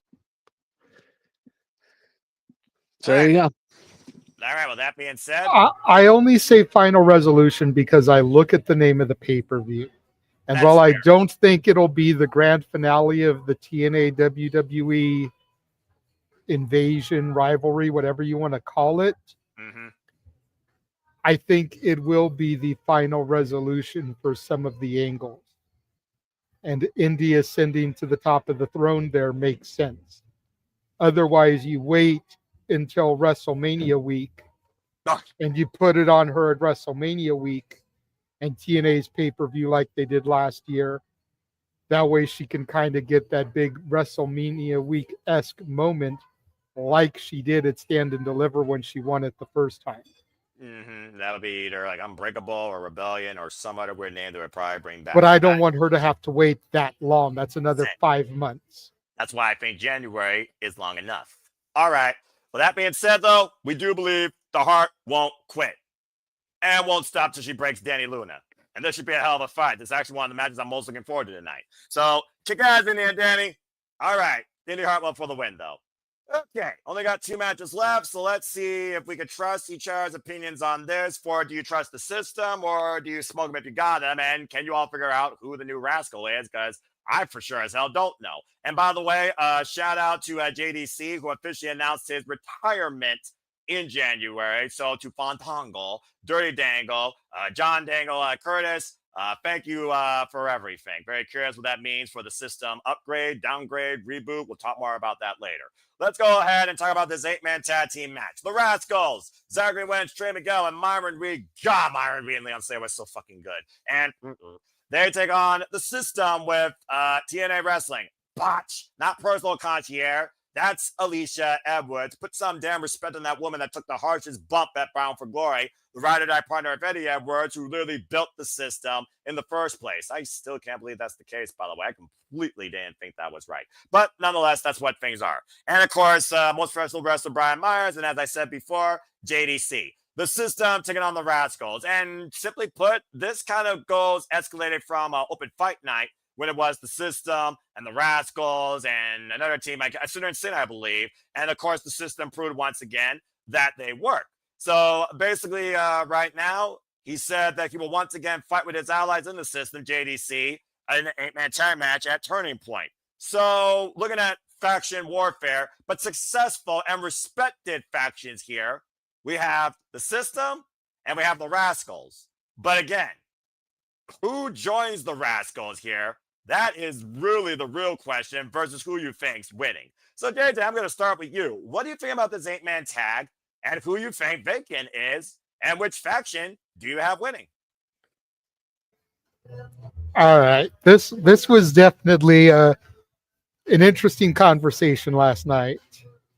So there you go. All right, well, that being said, I only say Final Resolution because I look at the name of the pay-per-view. And That's while fair. I don't think it'll be the grand finale of the TNA WWE invasion rivalry, whatever you want to call it, I think it will be the final resolution for some of the angles. and Indy ascending to the top of the throne there makes sense. Otherwise, you wait until WrestleMania week and you put it on her at WrestleMania week and TNA's pay-per-view like they did last year. That way she can kind of get that big WrestleMania week-esque moment like she did at Stand and Deliver when she won it the first time. That would be either like Unbreakable or Rebellion or some other weird name that would probably bring back. But I don't want her to have to wait that long. That's another Same. 5 months. That's why I think January is long enough. All right. Well, that being said, though, we do believe the Heart won't quit and won't stop till she breaks Danny Luna. And this should be a hell of a fight. This is actually one of the matches I'm most looking forward to tonight. So, kick ass in there, Danny. All right. Danny Hartwell for the win, though. Okay. Only got 2 matches left. So, let's see if we could trust each other's opinions on this. For do you trust the system or do you smoke them if you got them? And can you all figure out who the new rascal is? Because I for sure as hell don't know. And by the way, shout out to JDC, who officially announced his retirement in January. So to Fontangle, Dirty Dangle, John Dangle, Curtis, thank you for everything. Very curious what that means for the system upgrade, downgrade, reboot. We'll talk more about that later. Let's go ahead and talk about this 8-man tag team match. The Rascals, Zachary Wentz, Trey Miguel, and Myron Reed. God, Myron Reed and Leon Slater was so fucking good. And they take on the system with TNA Wrestling. Botch, not personal concierge. That's Alicia Edwards. Put some damn respect on that woman that took the harshest bump at Bound for Glory. The ride or die partner of Eddie Edwards, who literally built the system in the first place. I still can't believe that's the case, by the way. I completely didn't think that was right. But nonetheless, that's what things are. And of course, most professional wrestler Brian Myers. And as I said before, JDC. The system taking on the Rascals. And simply put, this kind of escalated from Open Fight Night when it was the system and the Rascals and another team, like Sinner and Sin, I believe. And of course, the system proved once again that they work. So basically, right now, he said that he will once again fight with his allies in the system, JDC, in an 8-man tag match at Turning Point. So looking at faction warfare, but successful and respected factions here. We have the system and we have the Rascals. But again, who joins the Rascals here? That is really the real question versus who you think's winning. So, JJ, I'm going to start with you. What do you think about this 8-man tag and who you think vacant is and which faction do you have winning? All right. This was definitely an interesting conversation last night.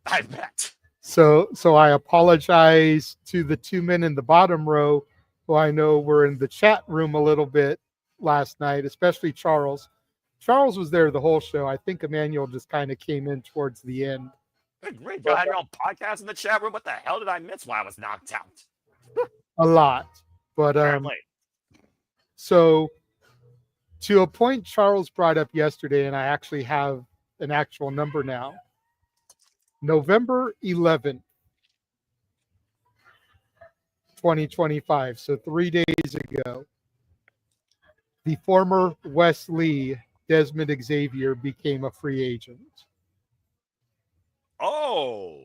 I bet. So I apologize to the 2 men in the bottom row who I know were in the chat room a little bit last night, especially Charles. Charles was there the whole show. I think Emmanuel just kind of came in towards the end. Great. You had your own podcast in the chat room. What the hell did I miss while I was knocked out? A lot. But so to a point Charles brought up yesterday, and I actually have an actual number now. November 11th, 2025. So 3 days ago, the former Wes Lee, Desmond Xavier, became a free agent. Oh.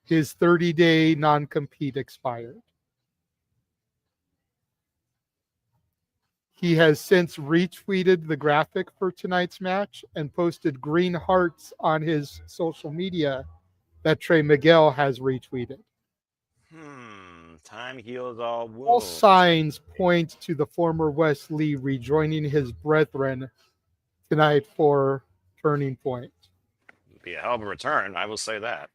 His 30-day non-compete expired. He has since retweeted the graphic for tonight's match and posted green hearts on his social media that Trey Miguel has retweeted. Time heals all wounds. All signs point to the former Wes Lee rejoining his brethren tonight for Turning Point. It'd be a hell of a return, I will say that.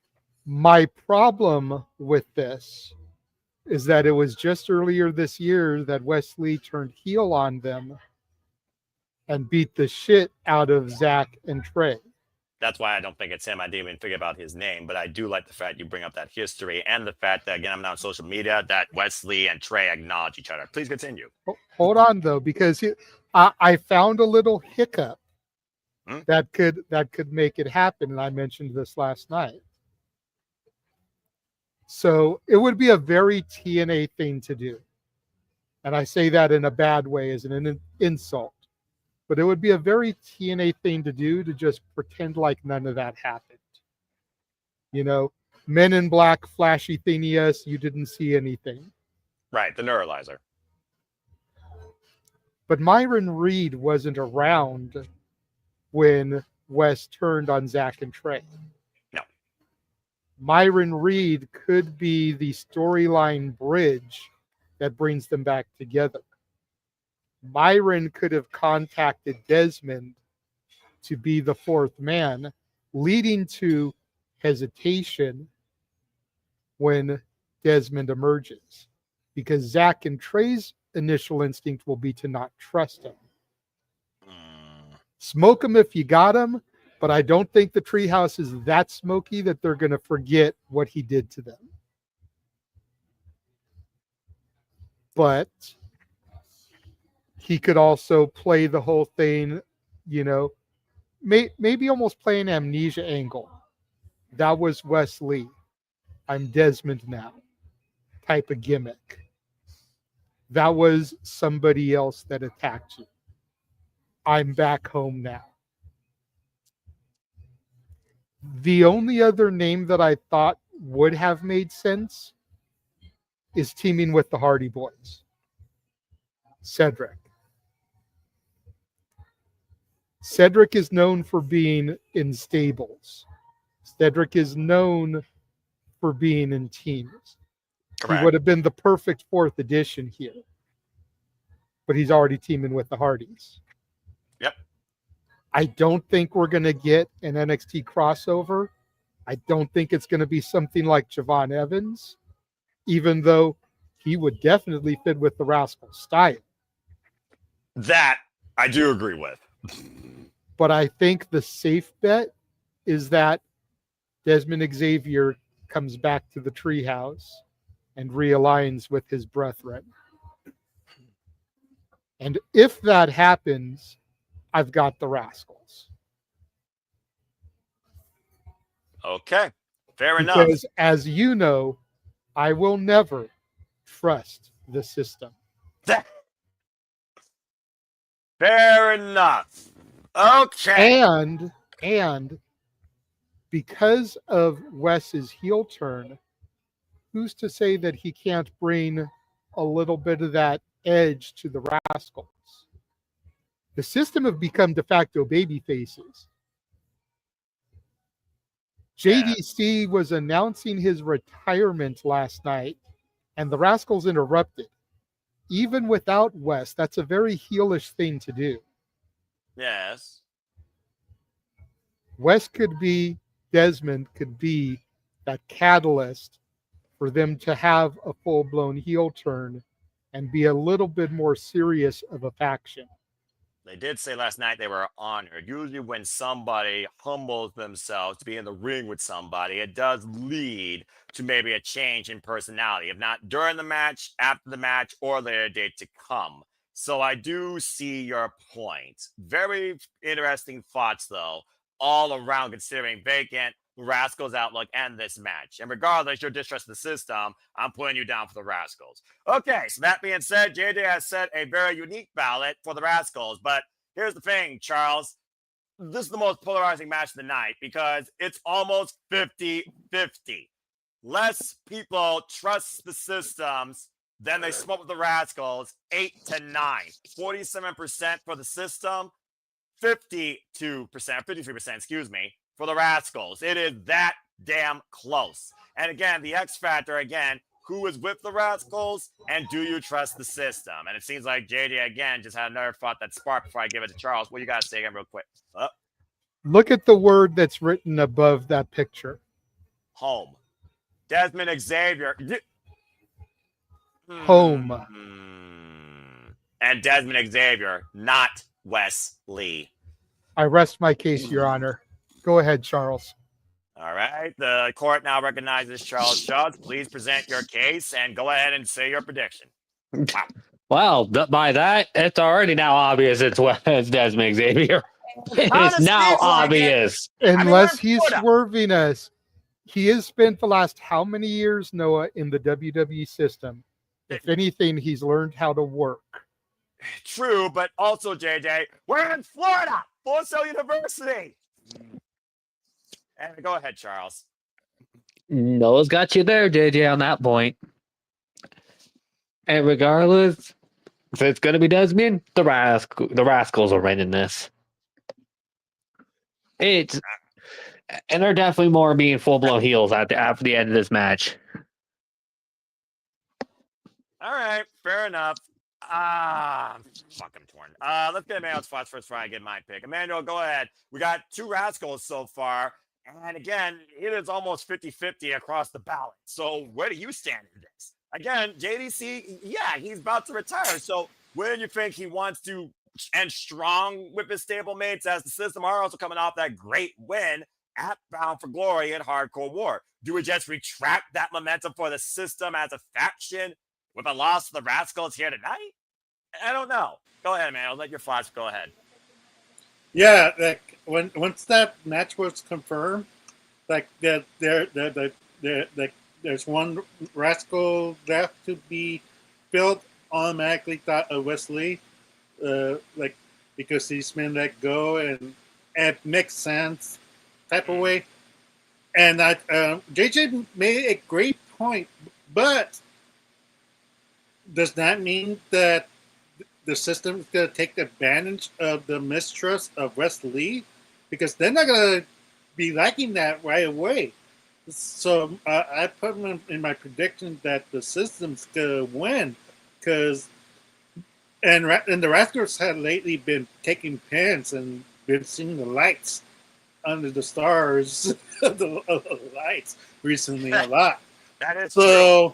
My problem with this is that it was just earlier this year that Wes Lee turned heel on them and beat the shit out of Zach and Trey. That's why I don't think it's him. I didn't even figure out his name, but I do like the fact you bring up that history and the fact that, again, I'm not on social media, that Wesley and Trey acknowledge each other. Please continue. Hold on, though, because I found a little hiccup that could make it happen, and I mentioned this last night. So it would be a very TNA thing to do. And I say that in a bad way as an insult. But it would be a very TNA thing to do to just pretend like none of that happened. You know, Men in Black, flashy thing, yes, you didn't see anything. Right, the neuralizer. But Myron Reed wasn't around when Wes turned on Zach and Trey. No. Myron Reed could be the storyline bridge that brings them back together. Myron could have contacted Desmond to be the fourth man, leading to hesitation when Desmond emerges. Because Zach and Trey's initial instinct will be to not trust him. Smoke him if you got him, but I don't think the treehouse is that smoky that they're going to forget what he did to them. But he could also play the whole thing, maybe almost play an amnesia angle. That was Wes Lee. I'm Desmond now type of gimmick. That was somebody else that attacked you. I'm back home now. The only other name that I thought would have made sense is teaming with the Hardy Boys. Cedric. Cedric is known for being in stables. Cedric is known for being in teams. Correct. He would have been the perfect fourth edition here. But he's already teaming with the Hardys. Yep. I don't think we're going to get an NXT crossover. I don't think it's going to be something like Javon Evans, even though he would definitely fit with the Rascal style. That I do agree with. But I think the safe bet is that Desmond Xavier comes back to the treehouse and realigns with his brethren. And if that happens, I've got the Rascals. Okay. Fair enough. Because as you know, I will never trust the system. Fair enough. Okay. And because of Wes's heel turn, who's to say that he can't bring a little bit of that edge to the Rascals? The system have become de facto baby faces. JDC was announcing his retirement last night, and the Rascals interrupted. Even without Wes, that's a very heelish thing to do. Yes. Wes could be, Desmond could be that catalyst for them to have a full-blown heel turn and be a little bit more serious of a faction. They did say last night they were honored. Usually when somebody humbles themselves to be in the ring with somebody, it does lead to maybe a change in personality, if not during the match, after the match, or later date to come. So I do see your point. Very interesting thoughts, though, all around considering Vacant, Rascals outlook, and this match. And regardless, your distrust of the system, I'm putting you down for the Rascals. Okay, so that being said, JJ has set a very unique ballot for the Rascals. But here's the thing, Charles. This is the most polarizing match of the night because it's almost 50-50. Less people trust the systems than they smoke with the Rascals, 8-9. 47% for the system, 52%, 53%, excuse me, for the Rascals. It is that damn close. And again, the X factor, again, who is with the Rascals and do you trust the system? And it seems like JJ, again, just had another thought that sparked before I give it to Charles. What you got to say again real quick? Look at the word that's written above that picture. Home. Desmond Xavier. Home. And Desmond Xavier, not Wes Lee. I rest my case, Your Honor. Go ahead, Charles. All right. The court now recognizes Charles Schultz. Please present your case and go ahead and say your prediction. Well, by that, it's already now obvious it's Desmond Xavier. It's now obvious. Unless he's swerving us. He has spent the last how many years, Noah, in the WWE system? If anything, he's learned how to work. True, but also, JJ, we're in Florida, Full Sail University. And go ahead, Charles. Noah's got you there, JJ, on that point. And regardless, If it's gonna be Desmond, the Rascals are winning this. It's and they're definitely more being full blown heels after the end of this match. All right, fair enough. I'm fucking torn. Let's get Emmanuel's thoughts first before I get my pick. Emmanuel, go ahead. We got 2 Rascals so far. And again, it is almost 50-50 across the ballot. So where do you stand in this? Again, JDC, yeah, he's about to retire. So where do you think he wants to end strong with his stablemates, as the System are also coming off that great win at Bound for Glory in Hardcore War? Do we just retract that momentum for the System as a faction with a loss to the Rascals here tonight? I don't know. Go ahead, man. I'll let your thoughts go ahead. Yeah, like once that match was confirmed, like there's one Rascal left to be filled. Automatically thought of Wesley, like because he's been let go, and it makes sense type of way. And that JJ made a great point, but does that mean that the system is going to take advantage of the mistrust of Wesley? Because they're not going to be liking that right away. So I put in my prediction that the system's going to win, because and the Rascals have lately been taking pins and been seeing the lights under the stars of the lights recently a lot. That is true.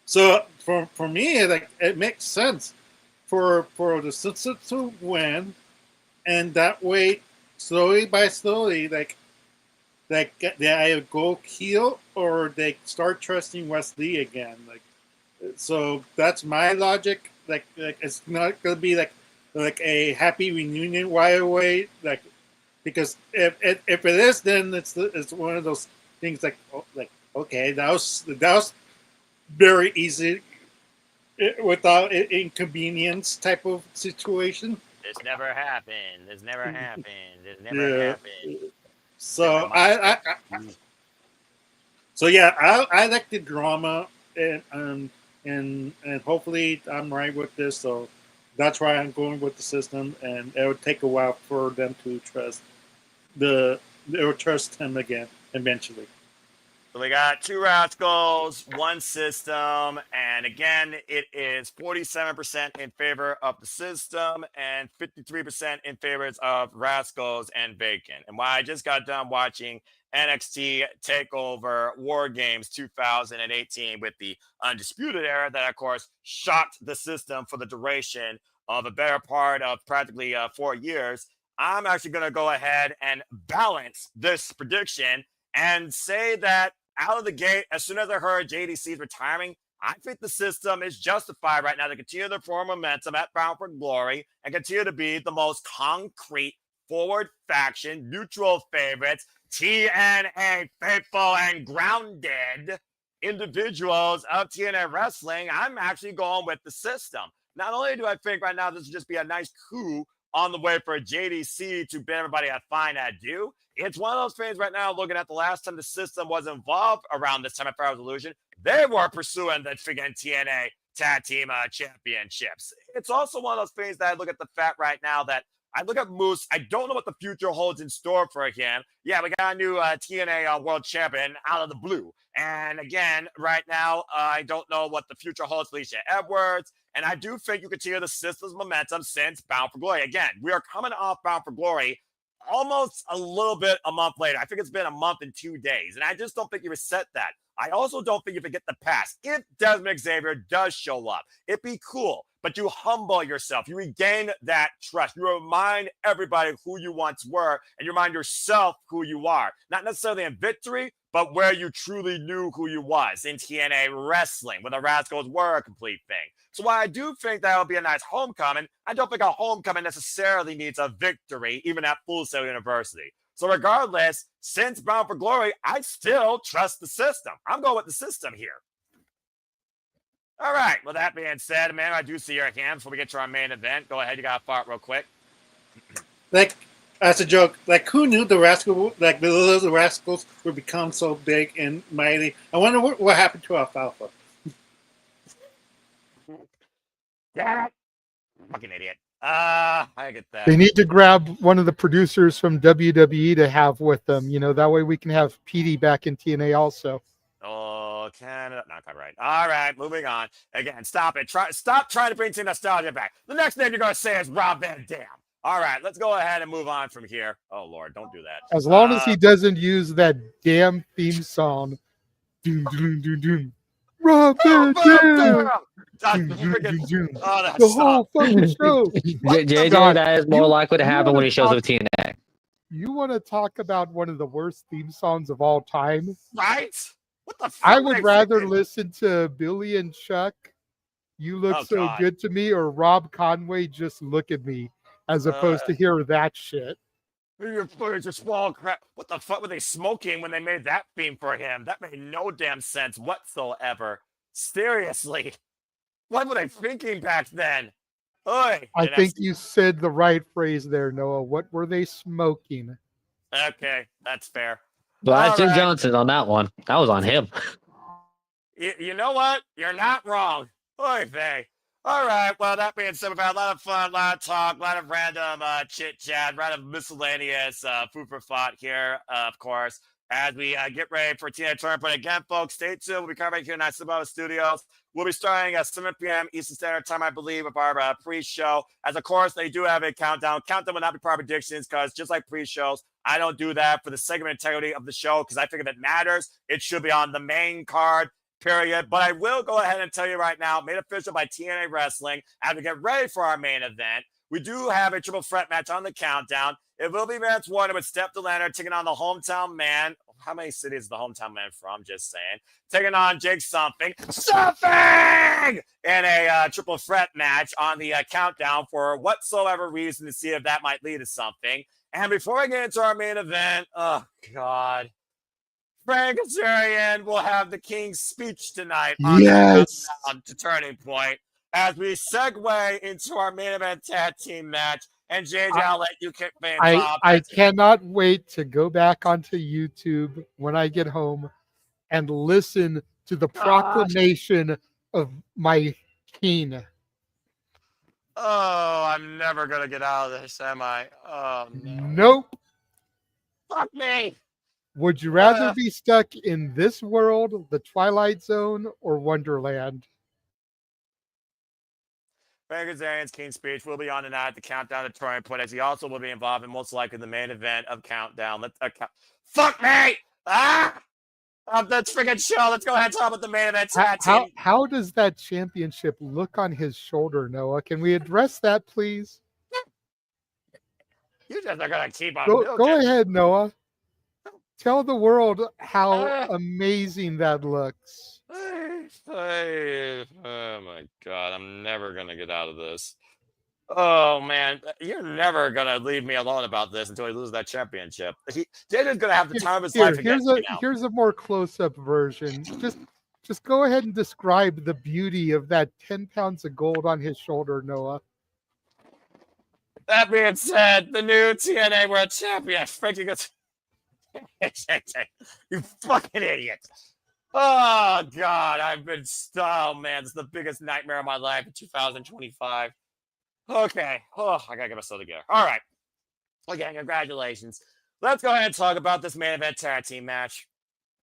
So for me, like, it makes sense for the system to win, and that way, slowly by slowly, like they either go heel or they start trusting Wesley again. Like, so that's my logic. Like it's not gonna be like a happy reunion right away. Like, because if it is, then it's one of those things like okay, that was very easy without inconvenience type of situation. This never happened. This never happened. This never happened. So I like the drama, and hopefully I'm right with this. So that's why I'm going with the system, and it would take a while for them to trust they will trust him again eventually. So we got 2 Rascals, 1 System, and again, it is 47% in favor of the System and 53% in favor of Rascals and Bacon. And while I just got done watching NXT TakeOver War Games 2018 with the Undisputed Era, that of course shocked the System for the duration of a better part of practically 4 years, I'm actually going to go ahead and balance this prediction and say that out of the gate, as soon as I heard JDC is retiring, I think the System is justified right now to continue their forward momentum at Bound for Glory and continue to be the most concrete forward faction, neutral favorites, TNA faithful and grounded individuals of TNA Wrestling. I'm actually going with the System. Not only do I think right now this would just be a nice coup on the way for JDC to bid everybody a fine adieu, it's one of those things right now, looking at the last time the System was involved around this time of Power Resolution, they were pursuing the freaking TNA Tag Team Championships. It's also one of those things that I look at the fact right now that I look at Moose. I don't know what the future holds in store for him. Yeah, we got a new TNA World Champion out of the blue. And again, right now, I don't know what the future holds for Alicia Edwards. And I do think you continue the System's momentum since Bound for Glory. Again, we are coming off Bound for Glory almost a little bit a month later. I think it's been a month and 2 days. And I just don't think you reset that. I also don't think you forget the past. If Desmond Xavier does show up, it'd be cool. But you humble yourself. You regain that trust. You remind everybody who you once were, and you remind yourself who you are. Not necessarily in victory, but where you truly knew who you was in TNA wrestling, when the Rascals were a complete thing. So while I do think that will be a nice homecoming, I don't think a homecoming necessarily needs a victory, even at Full Sail University. So regardless, since Bound for Glory, I still trust the System. I'm going with the System here. All right. Well, that being said, man, I do see your hand before we get to our main event. Go ahead. You got to fart real quick. Like, as a joke, like, who knew the little Rascals would become so big and mighty? I wonder what happened to Alfalfa. Damn it. Fucking idiot. I get that. They need to grab one of the producers from WWE to have with them. That way we can have PD back in TNA also. Oh, Canada. Not copyright. All right, moving on. Again, stop it. Stop trying to bring some nostalgia back. The next name you're going to say is Rob Van Dam. All right, let's go ahead and move on from here. Oh, Lord, don't do that. As long as he doesn't use that damn theme song. Doom, doom, doom, doom. Rob Van Dam! Oh, that's The whole fucking show. JJ, God, that is more likely to happen when he shows up with TNA. You want to talk about one of the worst theme songs of all time? Right? What the fuck? I would rather listen to Billy and Chuck, You Look So God. Good to Me, or Rob Conway, Just Look at Me, as opposed to hear that shit. Your footage of small crap. What the fuck were they smoking when they made that theme for him? That made no damn sense whatsoever. Seriously. What were they thinking back then? Oy. I think you said the right phrase there, Noah. What were they smoking? Okay, that's fair. Well, that's Jim All right. Johnson on that one. That was on him. You know what? You're not wrong. Oy vey. All right. Well, that being said, we've had a lot of fun, a lot of talk, a lot of random chit chat, a lot of miscellaneous food for thought here, of course, as we get ready for TNA Turning Point. Again, folks, stay tuned. We'll be coming here in Cibola Studios. We'll be starting at 7 p.m. Eastern Standard Time, I believe, with our pre-show. As of course, they do have a countdown. Countdown will not be part of predictions because just like pre-shows, I don't do that for the segment integrity of the show because I think if it matters, it should be on the main card. Period. But I will go ahead and tell you right now, made official by TNA Wrestling, as we get ready for our main event, we do have a triple threat match on the countdown. It will be Vance Warner with Steph DeLander taking on the hometown man. How many cities is the hometown man from? Just saying. Taking on Jake Something in a triple threat match on the countdown for whatsoever reason to see if that might lead to something. And before I get into our main event, oh, God. Frank Azarian will have the King's speech tonight on the countdown to Turning Point as we segue into our main event tag team match. And JJ, I'll let you kick things off. I cannot wait to go back onto YouTube when I get home and listen to the proclamation of my king. Oh, I'm never going to get out of this, am I? Oh, no. Nope. Fuck me. Would you rather be stuck in this world, the Twilight Zone, or Wonderland? Frank Azarian's King's speech will be on tonight at the countdown to Turning Point, as he also will be involved in most likely the main event of Countdown. Fuck me! Of the friggin' show. Let's go ahead and talk about the main event tag team. How does that championship look on his shoulder, Noah? Can we address that, please? You just are going to keep on Go ahead, Noah. Tell the world how amazing that looks. Oh my God, I'm never gonna get out of this. Oh man, you're never gonna leave me alone about this until he loses that championship. JJ's gonna have the time of his life again. Here's a more close-up version. Just go ahead and describe the beauty of that 10 pounds of gold on his shoulder, Noah. That being said, the new TNA World Champion, freaking good. You fucking idiot. Oh, God. Oh, man. This is the biggest nightmare of my life in 2025. Okay. Oh, I gotta get myself together. All right. Again, congratulations. Let's go ahead and talk about this main event tag team match.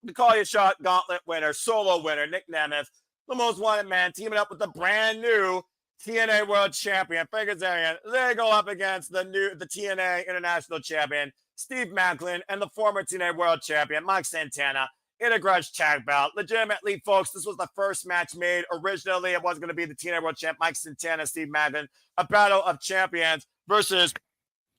The Call Your Shot Gauntlet winner, solo winner, Nick Nemeth, the most wanted man, teaming up with the brand new TNA World Champion, Frank Azarian. They go up against the TNA International Champion, Steve Macklin, and the former TNA World Champion, Mike Santana, in a grudge tag bout. Legitimately, folks, this was the first match made. Originally, it was going to be the TNA World Champ, Mike Santana, Steve Macklin, a battle of champions versus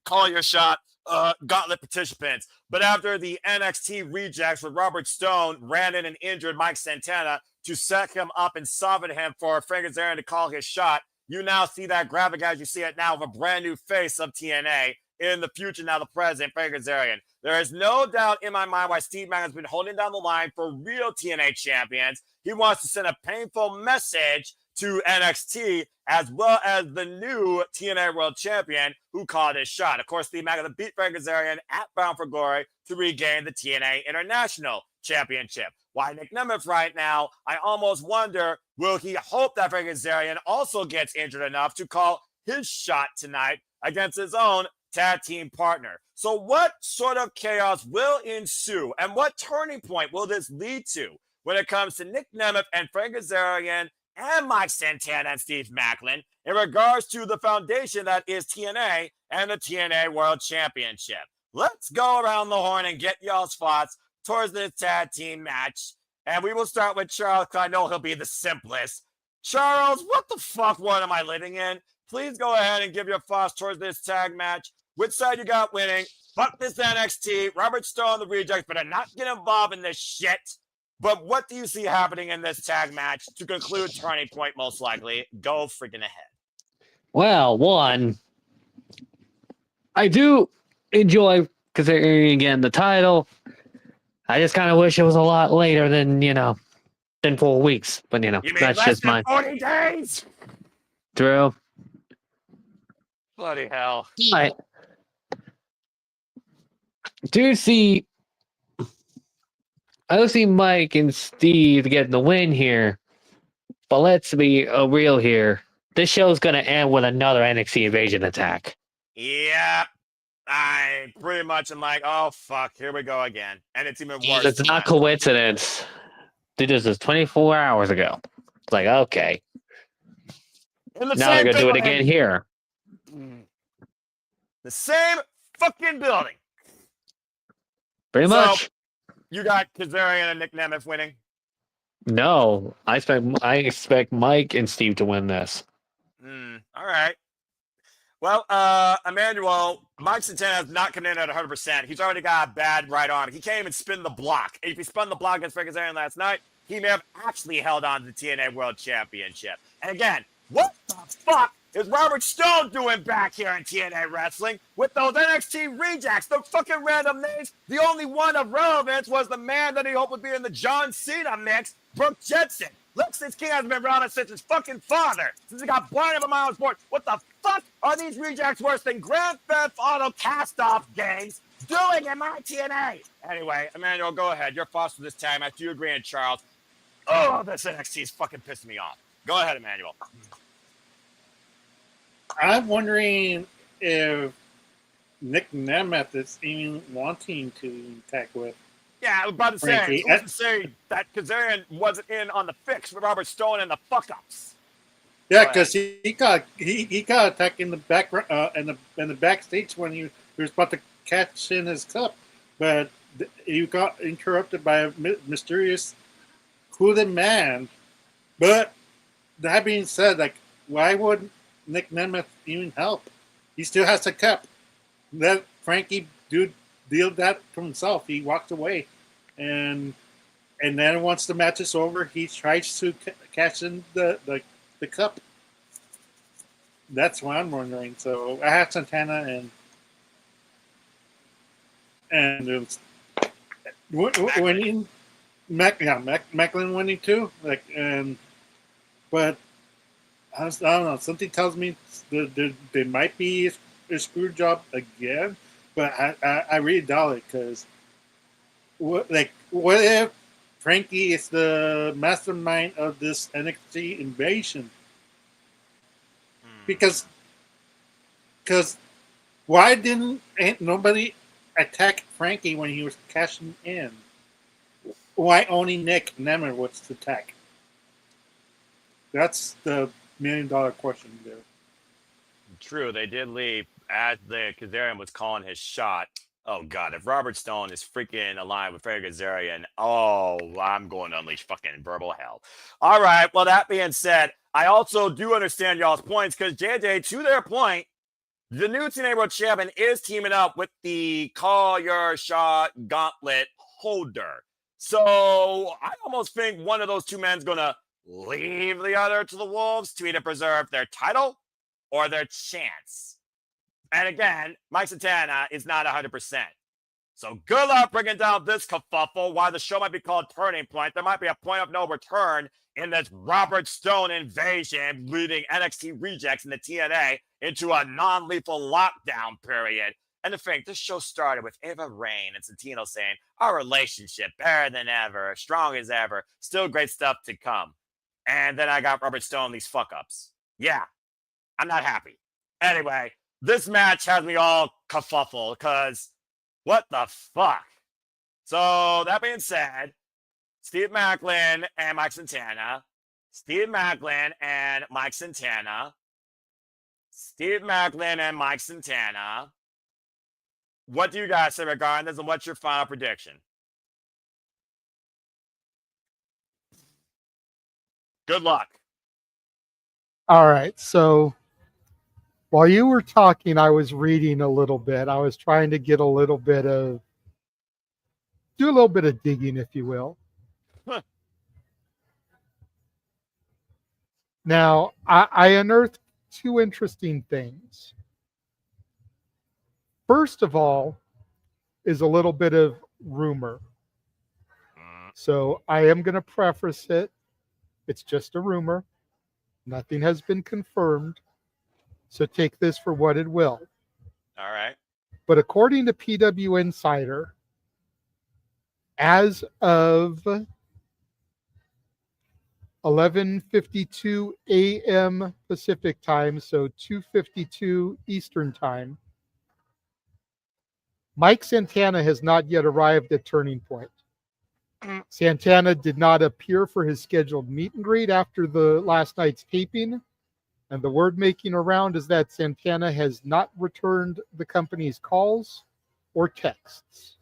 Call Your Shot Gauntlet participants. But after the NXT rejects with Robert Stone ran in and injured Mike Santana to set him up and soften him for Frank Azarian to call his shot, you now see that graphic as you see it now of a brand new face of TNA. In the future, now the present, Frank Azarian. There is no doubt in my mind why Steve Macklin has been holding down the line for real TNA champions. He wants to send a painful message to NXT as well as the new TNA World Champion who called his shot. Of course, Steve Macklin beat Frank Azarian at Bound for Glory to regain the TNA International Championship. Why Nick Nemeth right now? I almost wonder Will he hope that Frankie Kazarian also gets injured enough to call his shot tonight against his own tag team partner? So what sort of chaos will ensue, and what turning point will this lead to when it comes to Nick Nemeth and Frank Kazarian and Mike Santana and Steve Macklin in regards to the foundation that is TNA and the TNA World Championship? Let's go around the horn and get y'all's thoughts towards this tag team match. And we will start with Charles, because I know he'll be the simplest. Charles, what the fuck world am I living in? Please go ahead and give your thoughts towards this tag match. Which side you got winning? Fuck this NXT. Robert Stone, the Rejects, better not get involved in this shit. But what do you see happening in this tag match to conclude Turning Point, most likely? Go freaking ahead. Well, one, I do enjoy considering again the title. I just kind of wish it was a lot later than 4 weeks. But You mean that's less just than my 40 days? Drew. Bloody hell. I do see Mike and Steve getting the win here. But let's be real here. This show's going to end with another NXT invasion attack. Yeah. I pretty much am like, oh, fuck, here we go again. And it's even worse. It's not coincidence. They did this 24 hours ago. It's like, okay. Now they're going to do it again here. The same fucking building. Pretty much. You got Kazarian and Nick Nemeth winning? No. I expect Mike and Steve to win this. All right. Well, Emmanuel, Mike Santana is not coming in at 100%. He's already got a bad right arm. He can't even spin the block. If he spun the block against Frank Kazarian last night, he may have actually held on to the TNA World Championship. And again, what the fuck is Robert Stone doing back here in TNA Wrestling with those NXT rejects, the fucking random names? The only one of relevance was the man that he hoped would be in the John Cena mix, Brooke Jensen. Look, since King has been around since his fucking father, since he got blinded by my own sport. What the fuck are these rejects worse than Grand Theft Auto cast-off games doing in my TNA? Anyway, Emmanuel, go ahead. Your thoughts for this time. I do agree, and Charles. Oh, this NXT is fucking pissing me off. Go ahead, Emmanuel. I'm wondering if Nick Nemeth is even wanting to tag with. Yeah, I was about to say, who's to say that Kazarian wasn't in on the fix with Robert Stone and the fuck-ups? Yeah, because he got attacked in the background in the backstage when he was about to catch in his cup, but he got interrupted by a mysterious hooded man. But that being said, like, why would Nick Nemeth even help? He still has a cup. Let Frankie deal that to himself. He walked away, and then once the match is over, he tries to cash in the cup. That's what I'm wondering. So I have Santana and winning. Macklin winning too. But I don't know. Something tells me there might be a screw job again. But I really doubt it, because what if Frankie is the mastermind of this NXT invasion? Because why ain't nobody attack Frankie when he was cashing in? Why only Nick Nemeth was to attack? That's the $1 million question there. True, they did leave as the Kazarian was calling his shot. Oh God, if Robert Stone is freaking aligned with Frank Kazarian, oh, I'm going to unleash fucking verbal hell. All right, well, that being said, I also do understand y'all's points, because JJ, to their point, the new TNA World Champion is teaming up with the Call Your Shot Gauntlet holder. So I almost think one of those two men's going to leave the other to the Wolves to either preserve their title or their chance. And again, Mike Santana is not 100%. So good luck bringing down this kerfuffle. While the show might be called Turning Point, there might be a point of no return in this Robert Stone invasion, leading NXT rejects in the TNA into a non-lethal lockdown period. And to think, this show started with Ava Rain and Santino saying, our relationship better than ever, strong as ever, still great stuff to come. And then I got Robert Stone, these fuck ups. Yeah, I'm not happy. Anyway, this match has me all kerfuffled because what the fuck? So, that being said, Steve Macklin and Mike Santana. Steve Macklin and Mike Santana. Steve Macklin and Mike Santana. What do you guys say regarding this, and what's your final prediction? Good luck. All right. So while you were talking, I was reading a little bit. I was trying to get do a little bit of digging, if you will. Huh. Now, I unearthed two interesting things. First of all, is a little bit of rumor. So I am going to preface it. It's just a rumor. Nothing has been confirmed. So take this for what it will. All right. But according to PW Insider, as of 11:52 a.m. Pacific time, so 2:52 Eastern time, Mike Santana has not yet arrived at Turning Point. Santana did not appear for his scheduled meet and greet after the last night's taping, and the word making around is that Santana has not returned the company's calls or texts.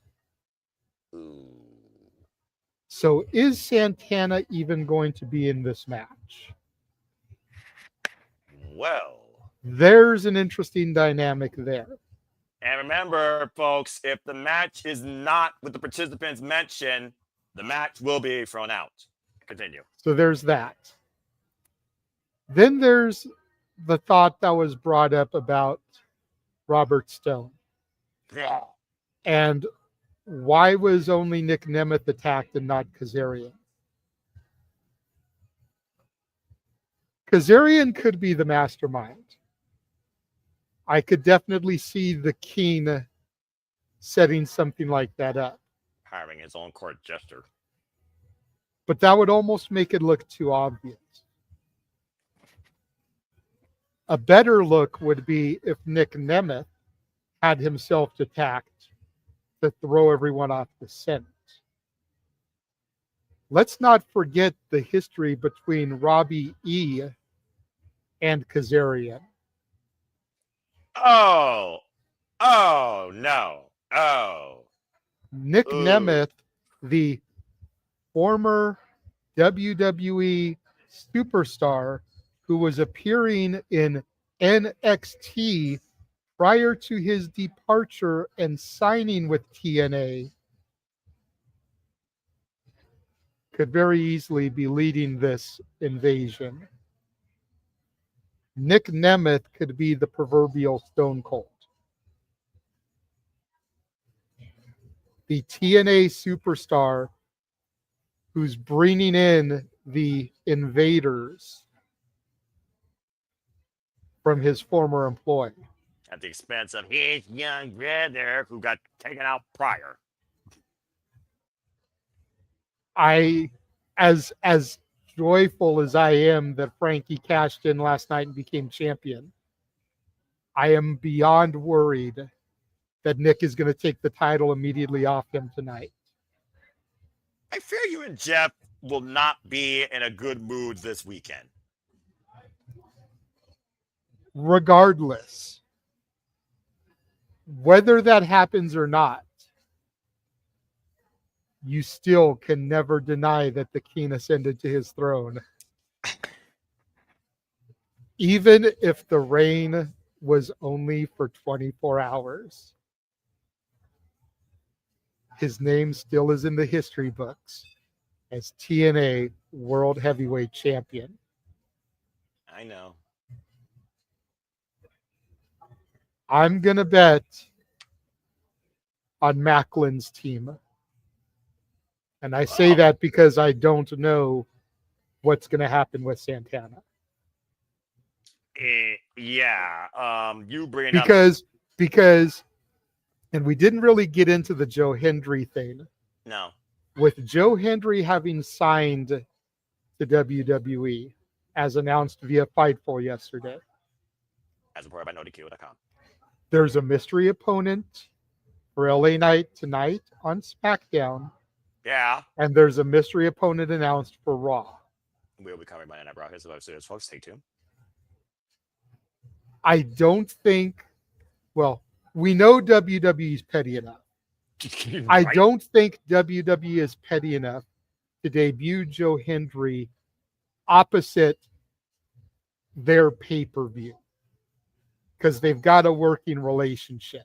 So is Santana even going to be in this match? Well. There's an interesting dynamic there. And remember, folks, if the match is not with the participants mentioned, the match will be thrown out. Continue. So there's that. Then there's the thought that was brought up about Robert Stone. Yeah. And why was only Nick Nemeth attacked and not Kazarian? Kazarian could be the mastermind. I could definitely see the Keen setting something like that up. Hiring his own court jester. But that would almost make it look too obvious. A better look would be if Nick Nemeth had himself attacked to throw everyone off the scent. Let's not forget the history between Robbie E. and Kazarian. Oh no. Oh. Nick Nemeth, the former WWE superstar who was appearing in NXT prior to his departure and signing with TNA, could very easily be leading this invasion. Nick Nemeth could be the proverbial Stone Cold. The TNA superstar who's bringing in the invaders from his former employer. At the expense of his young brother who got taken out prior. As joyful as I am that Frankie cashed in last night and became champion, I am beyond worried that Nick is going to take the title immediately off him tonight. I fear you and Jeff will not be in a good mood this weekend. Regardless, whether that happens or not, you still can never deny that the king ascended to his throne. Even if the reign was only for 24 hours. His name still is in the history books as TNA World Heavyweight Champion. I know. I'm going to bet on Macklin's team. And I say that because I don't know what's going to happen with Santana. You bring because and we didn't really get into the Joe Hendry thing. No. With Joe Hendry having signed to to WWE, as announced via Fightful yesterday. As reported by NoDQ.com. There's a mystery opponent for LA Knight tonight on SmackDown, Yeah. and there's a mystery opponent announced for Raw. We'll be covering Monday Night Raw. Here's what serious folks. Stay tuned. I don't think, well, we know WWE's petty enough. I Right? don't think WWE is petty enough to debut Joe Hendry opposite their pay-per-view, because they've got a working relationship.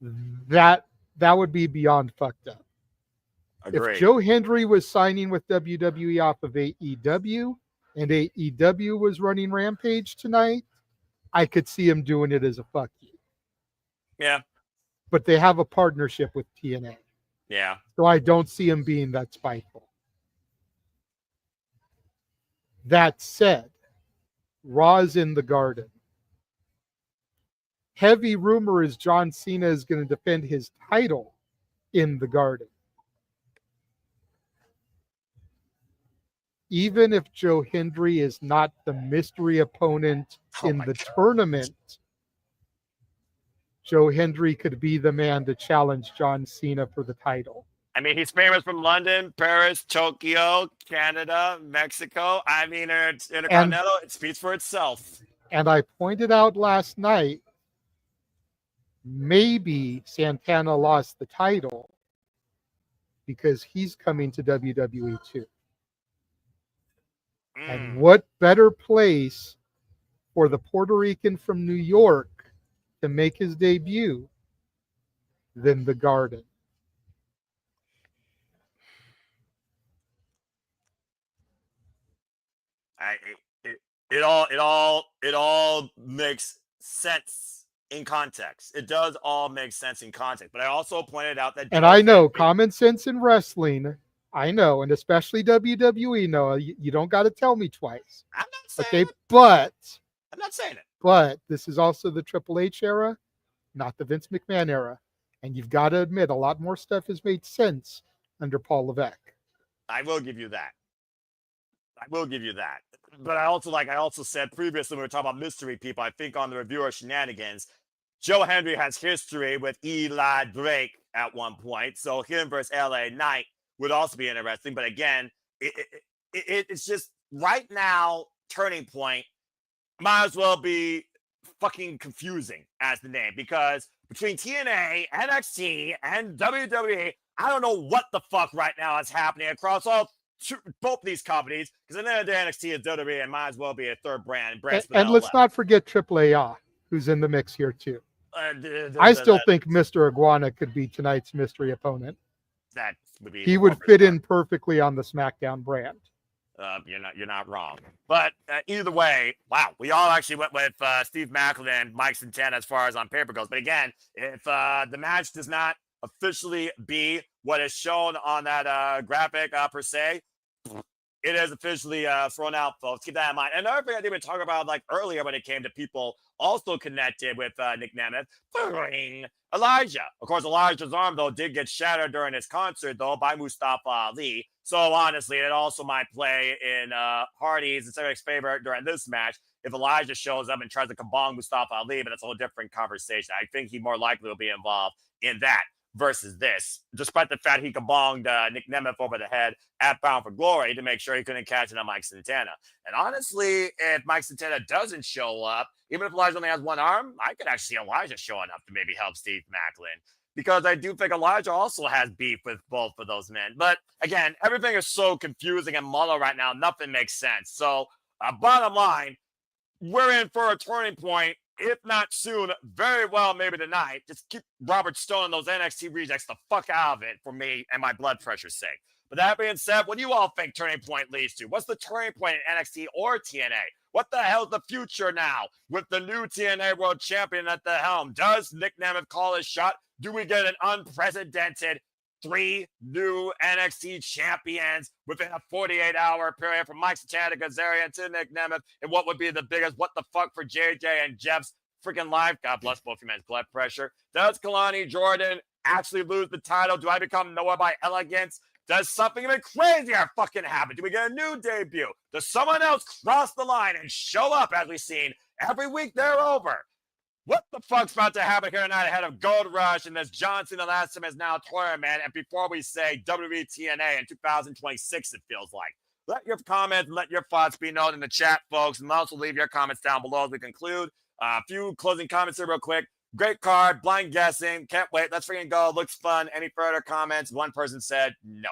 That would be beyond fucked up. Agreed. If Joe Hendry was signing with WWE off of AEW and AEW was running Rampage tonight, I could see him doing it as a fuck you. Yeah. But they have a partnership with TNA. Yeah. So I don't see him being that spiteful. That said, Raw's in the Garden. Heavy rumor is John Cena is going to defend his title in the Garden. Even if Joe Hendry is not the mystery opponent in the tournament, Joe Hendry could be the man to challenge John Cena for the title. I mean, he's famous from London, Paris, Tokyo, Canada, Mexico. I mean, it's Intercontinental. It speaks for itself. And I pointed out last night, maybe Santana lost the title because he's coming to WWE too. And what better place for the Puerto Rican from New York to make his debut than the Garden? It all makes sense in context. It does all make sense in context. But I also pointed out that, and I know common sense in wrestling. I know, and especially WWE. No, you don't got to tell me twice. I'm not saying it. But I'm not saying it. But this is also the Triple H era, not the Vince McMahon era, and you've got to admit a lot more stuff has made sense under Paul Levesque. I will give you that. But I also said previously when we were talking about mystery people, I think on the reviewer shenanigans, Joe Hendry has history with Eli Drake at one point. So him versus LA Knight would also be interesting. But again, it's just right now, Turning Point might as well be fucking confusing as the name, because between TNA, NXT, and WWE, I don't know what the fuck right now is happening across both these companies, because at the end of the day, NXT is WWE and might as well be a third brand. And let's not forget AAA, who's in the mix here too. I still think Mr. Iguana could be tonight's mystery opponent. That would be. He would fit in perfectly on the SmackDown brand. You're not wrong. But either way, wow, we all actually went with Steve Maclin and Mike Santana as far as on paper goes. But again, if the match does not officially be what is shown on that graphic per se, it is officially thrown out, folks. Keep that in mind. And another thing I didn't even talk about like earlier when it came to people also connected with Nick Nemeth, Elijah. Of course, Elijah's arm, though, did get shattered during his concert, though, by Mustafa Ali. So, honestly, it also might play in Hardy's and Cedric's favor during this match if Elijah shows up and tries to kabong Mustafa Ali, but it's a whole different conversation. I think he more likely will be involved in that versus this, despite the fact he kabonged Nick Nemeth over the head at Bound for Glory to make sure he couldn't catch it on Mike Santana. And honestly, if Mike Santana doesn't show up, even if Elijah only has one arm, I could actually see Elijah showing up to maybe help Steve Maclin, because I do think Elijah also has beef with both of those men. But again, everything is so confusing and muddled right now. Nothing makes sense. So bottom line, we're in for a turning point. If not soon, very well, maybe tonight. Just keep Robert Stone and those NXT rejects the fuck out of it for me and my blood pressure's sake. But that being said, what do you all think Turning Point leads to? What's the turning point in NXT or TNA? What the hell's the future now with the new TNA World Champion at the helm? Does Nick Nemeth call his shot? Do we get an unprecedented 3 new NXT champions within a 48-hour period from Mike Santana Kazarian to Nick Nemeth, and what would be the biggest what the fuck for JJ and Jeff's freaking life? God bless both your men's blood pressure. Does Kalani Jordan actually lose the title? Do I become Noah by Elegance? Does something even crazier fucking happen? Do we get a new debut? Does someone else cross the line and show up as we've seen every week they're over? What the fuck's about to happen here tonight ahead of Gold Rush and this John Cena last time is now tournament? And before we say WWE TNA in 2026, it feels like. Let your comments, let your thoughts be known in the chat, folks. And also leave your comments down below as we conclude. A few closing comments here real quick. Great card, blind guessing. Can't wait. Let's freaking go. Looks fun. Any further comments? One person said no.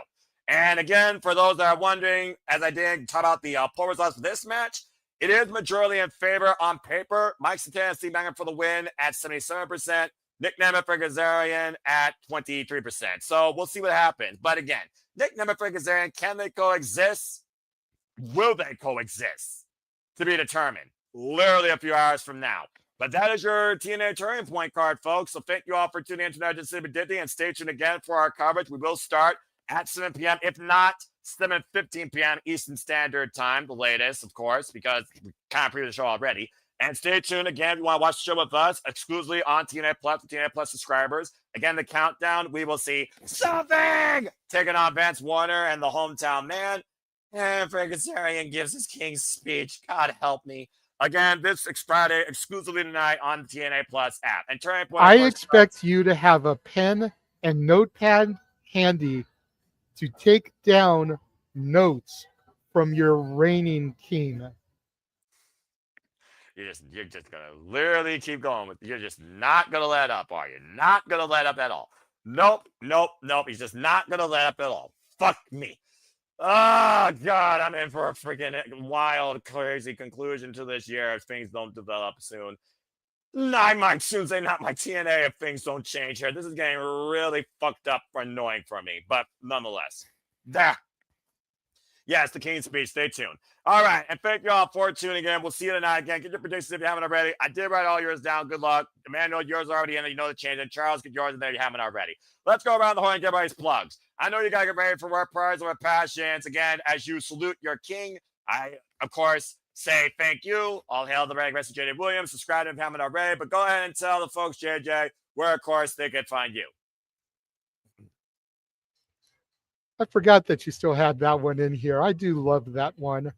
And again, for those that are wondering, as I did talk about the poll results for this match, it is majority in favor on paper. Mike Santana, Steve Bangor for the win at 77%. Nick Nemeth for Kazarian at 23%. So we'll see what happens. But again, Nick Nemeth for Kazarian, can they coexist? Will they coexist? To be determined. Literally a few hours from now. But that is your TNA Turning Point card, folks. So thank you all for tuning in tonight to Disney, and stay tuned again for our coverage. We will start at 7 p.m., if not 7:15 p.m. Eastern Standard Time, the latest, of course, because we kind of previewed the show already. And stay tuned again if you want to watch the show with us, exclusively on TNA Plus for TNA Plus subscribers. Again, the countdown, we will see something taking on Vance Warner and the hometown man. And Frank Kazarian gives his King's speech. God help me. Again, this Friday, exclusively tonight on the TNA Plus app. And Turning Point, I expect you to have a pen and notepad handy to take down notes from your reigning king. You're just gonna literally keep going with. You're just not gonna let up, are you? Not gonna let up at all. Nope. He's just not gonna let up at all. Fuck me. Oh God, I'm in for a freaking wild, crazy conclusion to this year if things don't develop soon. I might soon say not my TNA if things don't change here. This is getting really fucked up or annoying for me, but nonetheless. There. Yes, the King's speech. Stay tuned. All right, and thank you all for tuning in. We'll see you tonight again. Get your predictions if you haven't already. I did write all yours down. Good luck. Emmanuel, yours are already in there. You know the change. And Charles, get yours in there. You haven't already. Let's go around the horn and get everybody's plugs. I know you got to get ready for work priorities or passions. Again, as you salute your king, I, of course, say thank you. All hail the very aggressive JJ Williams. Subscribe if you haven't already. But go ahead and tell the folks, JJ, where, of course, they can find you. I forgot that you still had that one in here. I do love that one.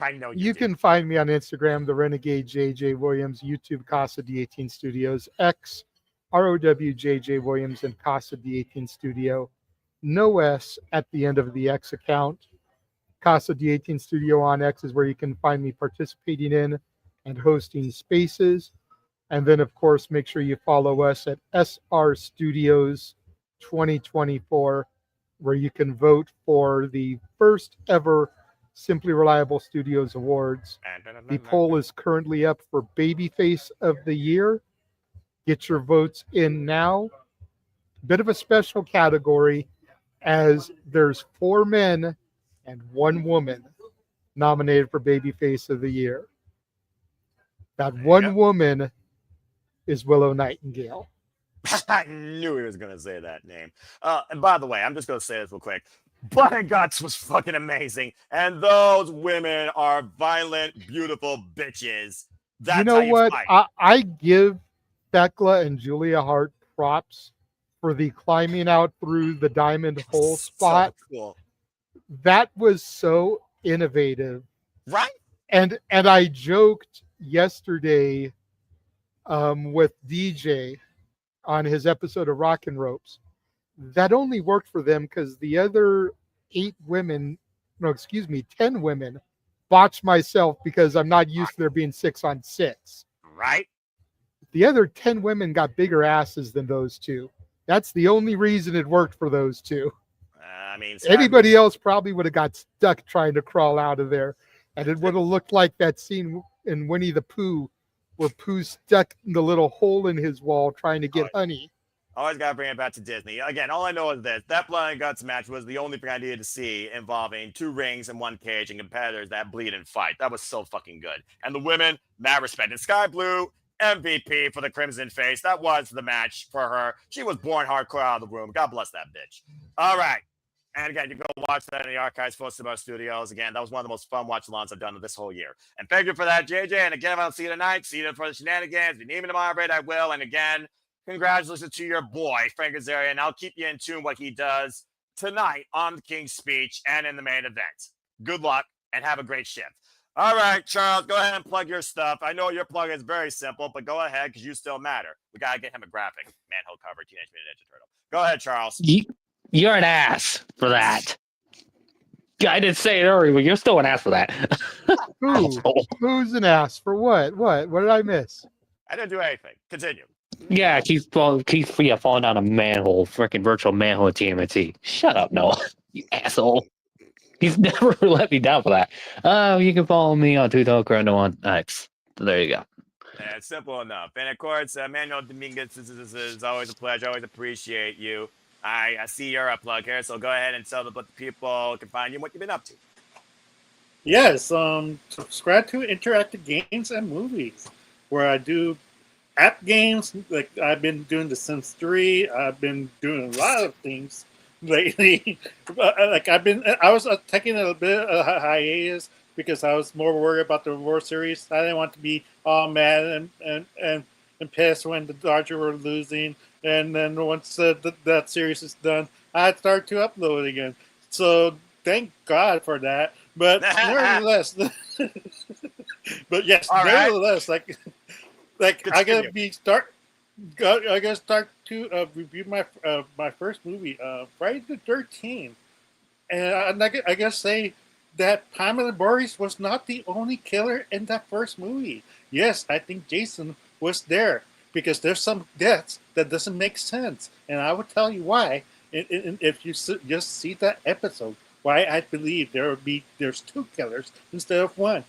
I know you can find me on Instagram, the Renegade JJ Williams, YouTube, Casa D18 Studios, X, ROWJJ Williams, and Casa D18 Studio. No S at the end of the X account. Casa D18 Studio on X is where you can find me participating in and hosting spaces. And then, of course, make sure you follow us at SR Studios 2024, where you can vote for the first ever Simply Reliable Studios Awards. The poll is currently up for Babyface of the Year. Get your votes in now. Bit of a special category, as there's 4 men and 1 woman nominated for Babyface of the Year. That one woman is Willow Nightingale. I knew he was going to say that name. And by the way, I'm just going to say this real quick. Blood and Guts was fucking amazing. And those women are violent, beautiful bitches. That's you know what? I give Thekla and Julia Hart props for the climbing out through the diamond hole spot. So cool. That was so innovative. Right? And I joked yesterday with DJ on his episode of Rock and Ropes. That only worked for them because the other 10 women botched myself because I'm not used to there being 6-on-6. Right? The other 10 women got bigger asses than those 2. That's the only reason it worked for those 2. I mean, anybody else probably would have got stuck trying to crawl out of there. And it would have looked like that scene in Winnie the Pooh where Pooh's stuck in the little hole in his wall trying to get honey. Always got to bring it back to Disney. Again, all I know is this. That Blood and Guts match was the only thing I needed to see involving 2 rings and 1 cage and competitors that bleed and fight. That was so fucking good. And the women, mad respect. And Sky Blue, MVP for the Crimson Face. That was the match for her. She was born hardcore out of the room. God bless that bitch. All right. And again, you can go watch that in the archives for Sumo Studios. Again, that was one of the most fun watch-alongs I've done this whole year. And thank you for that, JJ. And again, if I don't see you tonight, see you for the shenanigans. If you need me tomorrow, I will. And again, congratulations to your boy, Frank Kazarian. I'll keep you in tune what he does tonight on the King's Speech and in the main event. Good luck and have a great shift. All right, Charles, go ahead and plug your stuff. I know your plug is very simple, but go ahead because you still matter. We got to get him a graphic. Manhole cover, Teenage Mutant Ninja Turtle. Go ahead, Charles. You're an ass for that. I didn't say it earlier, but you're still an ass for that. Who's an ass for what? What did I miss? I didn't do anything. Continue. Yeah, keep falling down a manhole, freaking virtual manhole at TMNT. Shut up, Noah. You asshole. He's never let me down for that. You can follow me on Twitter, Crono on X. So there you go. Yeah, it's simple enough. And of course, Manuel Dominguez, this is always a pleasure. I always appreciate you. I see you're a plug here, so go ahead and tell the people can find you and what you've been up to. Yes, subscribe to Interactive Games and Movies, where I do app games. Like I've been doing The Sims 3. I've been doing a lot of things lately. I was taking a bit of a hiatus because I was more worried about the World Series. I didn't want to be all mad and pissed when the Dodgers were losing. And then once that series is done, I start to upload again. So thank God for that. But nevertheless, but yes, all nevertheless, right. like I gotta start to review my first movie, Friday the 13th, and I gotta say that Pamela Voorhees was not the only killer in that first movie. Yes, I think Jason was there because there's some deaths that doesn't make sense, and I will tell you why. If you just see that episode, why I believe there's two killers instead of one.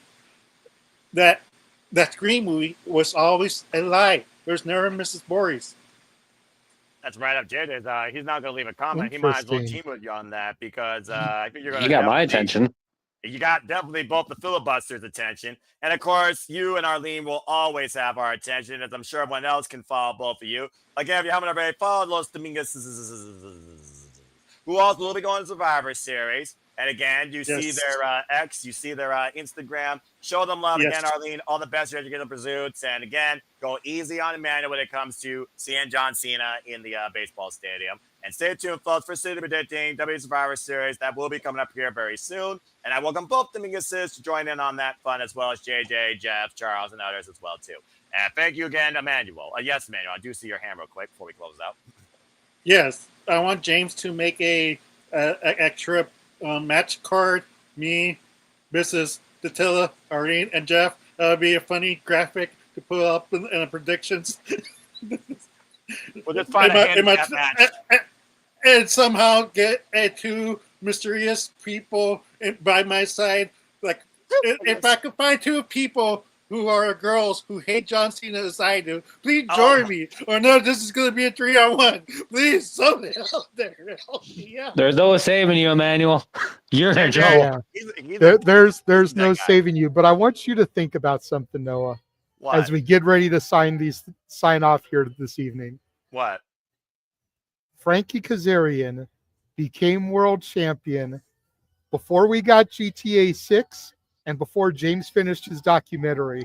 That Scream movie was always a lie. There's never Mrs. Voorhees. That's right up Jada's. He's not going to leave a comment. He might as well team with you on that because I think you're going to. You got my attention. You got definitely both the filibusters' attention. And of course, you and Arlene will always have our attention, as I'm sure everyone else can follow both of you. Again, if you haven't already followed Los Dominguez, who also will be going to Survivor Series. And again, you see their X, you see their Instagram. Show them love again, Arlene. All the best in your educational pursuits. And again, go easy on Emmanuel when it comes to seeing John Cena in the baseball stadium. And stay tuned, folks, for City Predicting W Survivor Series. That will be coming up here very soon. And I welcome both Dominguez's to join in on that fun, as well as JJ, Jeff, Charles, and others as well, too. And thank you again, Emmanuel. Yes, Emmanuel, I do see your hand real quick before we close out. Yes, I want James to make a extra match card. Me, Mrs. Datilla, Arlene, and Jeff. That would be a funny graphic to put up in the predictions. We'll just find a handicap match. And somehow get two mysterious people by my side. Like, if I could find two people who are girls who hate John Cena as I do, please join me. Or no, this is going to be a 3-on-1. Please, somebody out there help me out. There's no saving you, Emmanuel. You're in trouble. Yeah. There's no saving you. But I want you to think about something, Noah, as we get ready to sign off here this evening. What? Frankie Kazarian became world champion before we got GTA 6 and before James finished his documentary.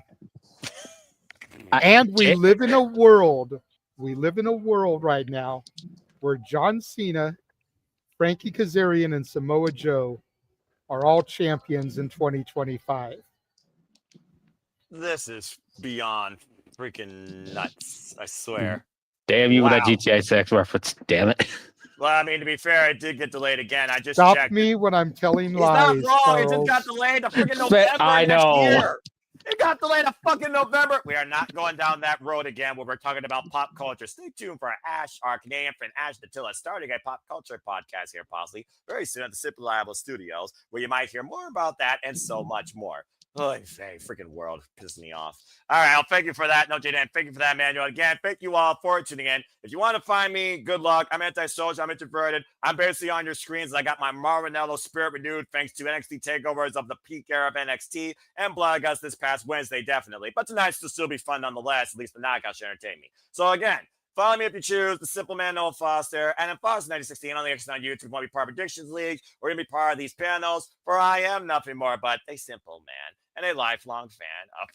And we live in a world right now where John Cena, Frankie Kazarian, and Samoa Joe are all champions in 2025. This is beyond freaking nuts, I swear. Damn you with that GTA 6 reference, damn it. Well, I mean, to be fair, it did get delayed again. I just Stop checked. me when I'm telling He's lies. not wrong. Charles. It just got delayed to freaking November I know. next year. It got delayed to fucking November. We are not going down that road again where we're talking about pop culture. Stay tuned for our Canadian friend Ash Datilla starting a pop culture podcast here, possibly very soon at the Super Reliable Studios, where you might hear more about that and so much more. Oh, freaking world pissed me off. All right, I'll thank you for that. No, Jaden, thank you for that, Manuel. Again, thank you all for tuning in. If you want to find me, good luck. I'm antisocial. I'm introverted. I'm basically on your screens. I got my Marinello spirit renewed thanks to NXT takeovers of the peak era of NXT and Blood Guts this past Wednesday, definitely. But tonight's will still be fun nonetheless. At least the knockout should entertain me. So again, follow me if you choose, the Simple Man Noah Foster, and in Foster 9016 on the X on YouTube. Want to be part of Predictions League or be part of these panels? For I am nothing more but a simple man and a lifelong fan of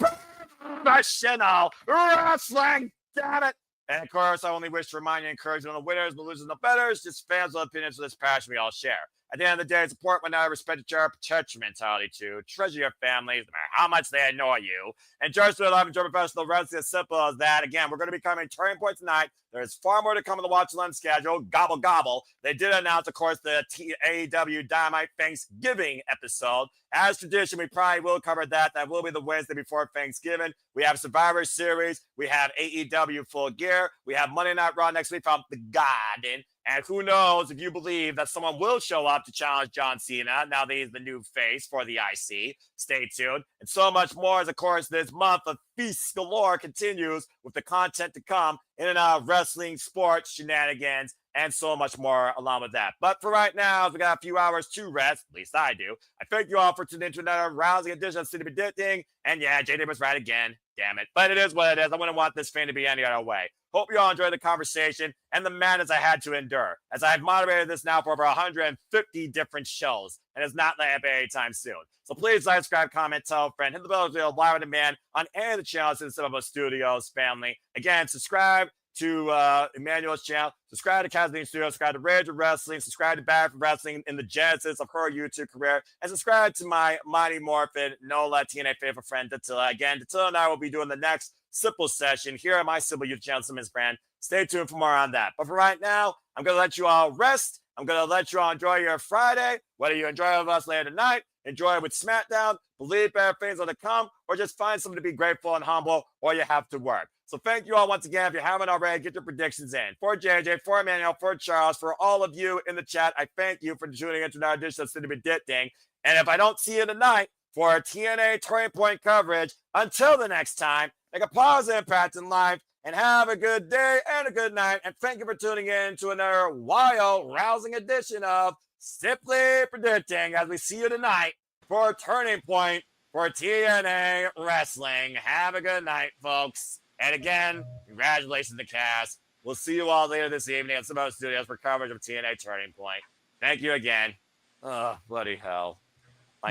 professional wrestling. Damn it! And of course, I only wish to remind you, encourage on the winners, the losers, and the betters, just fans with opinions of this passion we all share. At the end of the day, support when I respect each other, protect your mentality too, treasure your families, no matter how much they annoy you, and just to love and enjoy professional wrestling as simple as that. Again, we're going to be coming Turning Point tonight. There's far more to come on the Watch Alone schedule. Gobble, gobble. They did announce, of course, the AEW Dynamite Thanksgiving episode. As tradition, we probably will cover that. That will be the Wednesday before Thanksgiving. We have Survivor Series. We have AEW Full Gear. We have Monday Night Raw next week from The Garden. And who knows if you believe that someone will show up to challenge John Cena now that he's the new face for the IC. Stay tuned. And so much more as, of course, this month of Feast Galore continues with the content to come in and out of wrestling, sports, shenanigans, and so much more along with that. But for right now, we got a few hours to rest, at least I do. I thank you all for tuning into another rousing edition of City Predicting. And yeah, JD was right again. Damn it. But it is what it is. I wouldn't want this thing to be any other way. Hope you all enjoyed the conversation and the madness I had to endure, as I have moderated this now for over 150 different shows, and it's not letting up anytime soon. So please like, subscribe, comment, tell a friend, hit the bell to be live on demand on any of the channels in Cinema Studios family. Again, subscribe to Emmanuel's channel, subscribe to Kathleen Studios, subscribe to Rage of Wrestling, subscribe to Bad for Wrestling in the genesis of her YouTube career, and subscribe to my Mighty Morphin, Nola, TNA favorite friend, Datilla. Again, Datilla and I will be doing the next Simple session here on my Simple YouTube channel, Simmons Brand. Stay tuned for more on that. But for right now, I'm going to let you all rest. I'm going to let you all enjoy your Friday, whether you enjoy it with us later tonight, enjoy it with SmackDown, believe better things are to come, or just find something to be grateful and humble, or you have to work. So thank you all once again. If you haven't already, get your predictions in. For JJ, for Emmanuel, for Charles, for all of you in the chat, I thank you for tuning into another edition of City Predicting. And if I don't see you tonight for TNA Turning Point coverage, until the next time, make a positive impact in life, and have a good day and a good night. And thank you for tuning in to another wild, rousing edition of Simply Predicting, as we see you tonight for Turning Point for TNA Wrestling. Have a good night, folks. And again, congratulations to the cast. We'll see you all later this evening at Simone Studios for coverage of TNA Turning Point. Thank you again. Oh, bloody hell.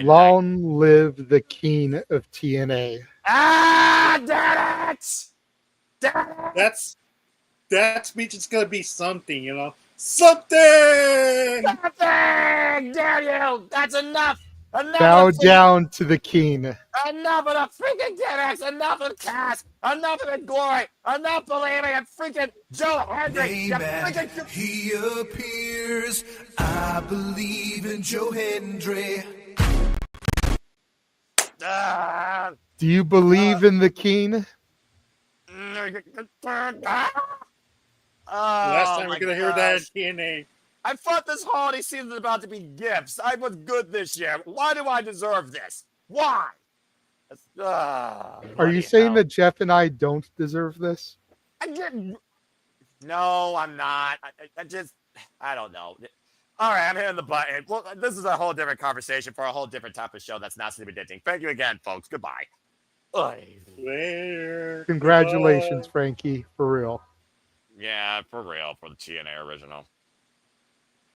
Long live the king of TNA. Ah, damn it! Damn it! That speech is gonna be something, you know. Something! Something! Damn you! That's enough! Enough Bow of down to the king. Enough of the freaking gimmicks! Enough of cast! Enough of the glory! Enough believing in freaking Joe Hendrick! You Amen. freaking... He appears. I believe in Joe Hendry. Do you believe in the king? Last time we're gonna hear that gosh. in TNA. I thought this holiday season was about to be gifts. I was good this year. Why do I deserve this? Why? Are you saying that Jeff and I don't deserve this? No, I'm not. I don't know. All right, I'm hitting the button. Well, this is a whole different conversation for a whole different type of show that's not Sleepy Ditching. Thank you again, folks. Goodbye. Later. Congratulations, Goodbye. Frankie, for real. Yeah, for real, for the TNA original.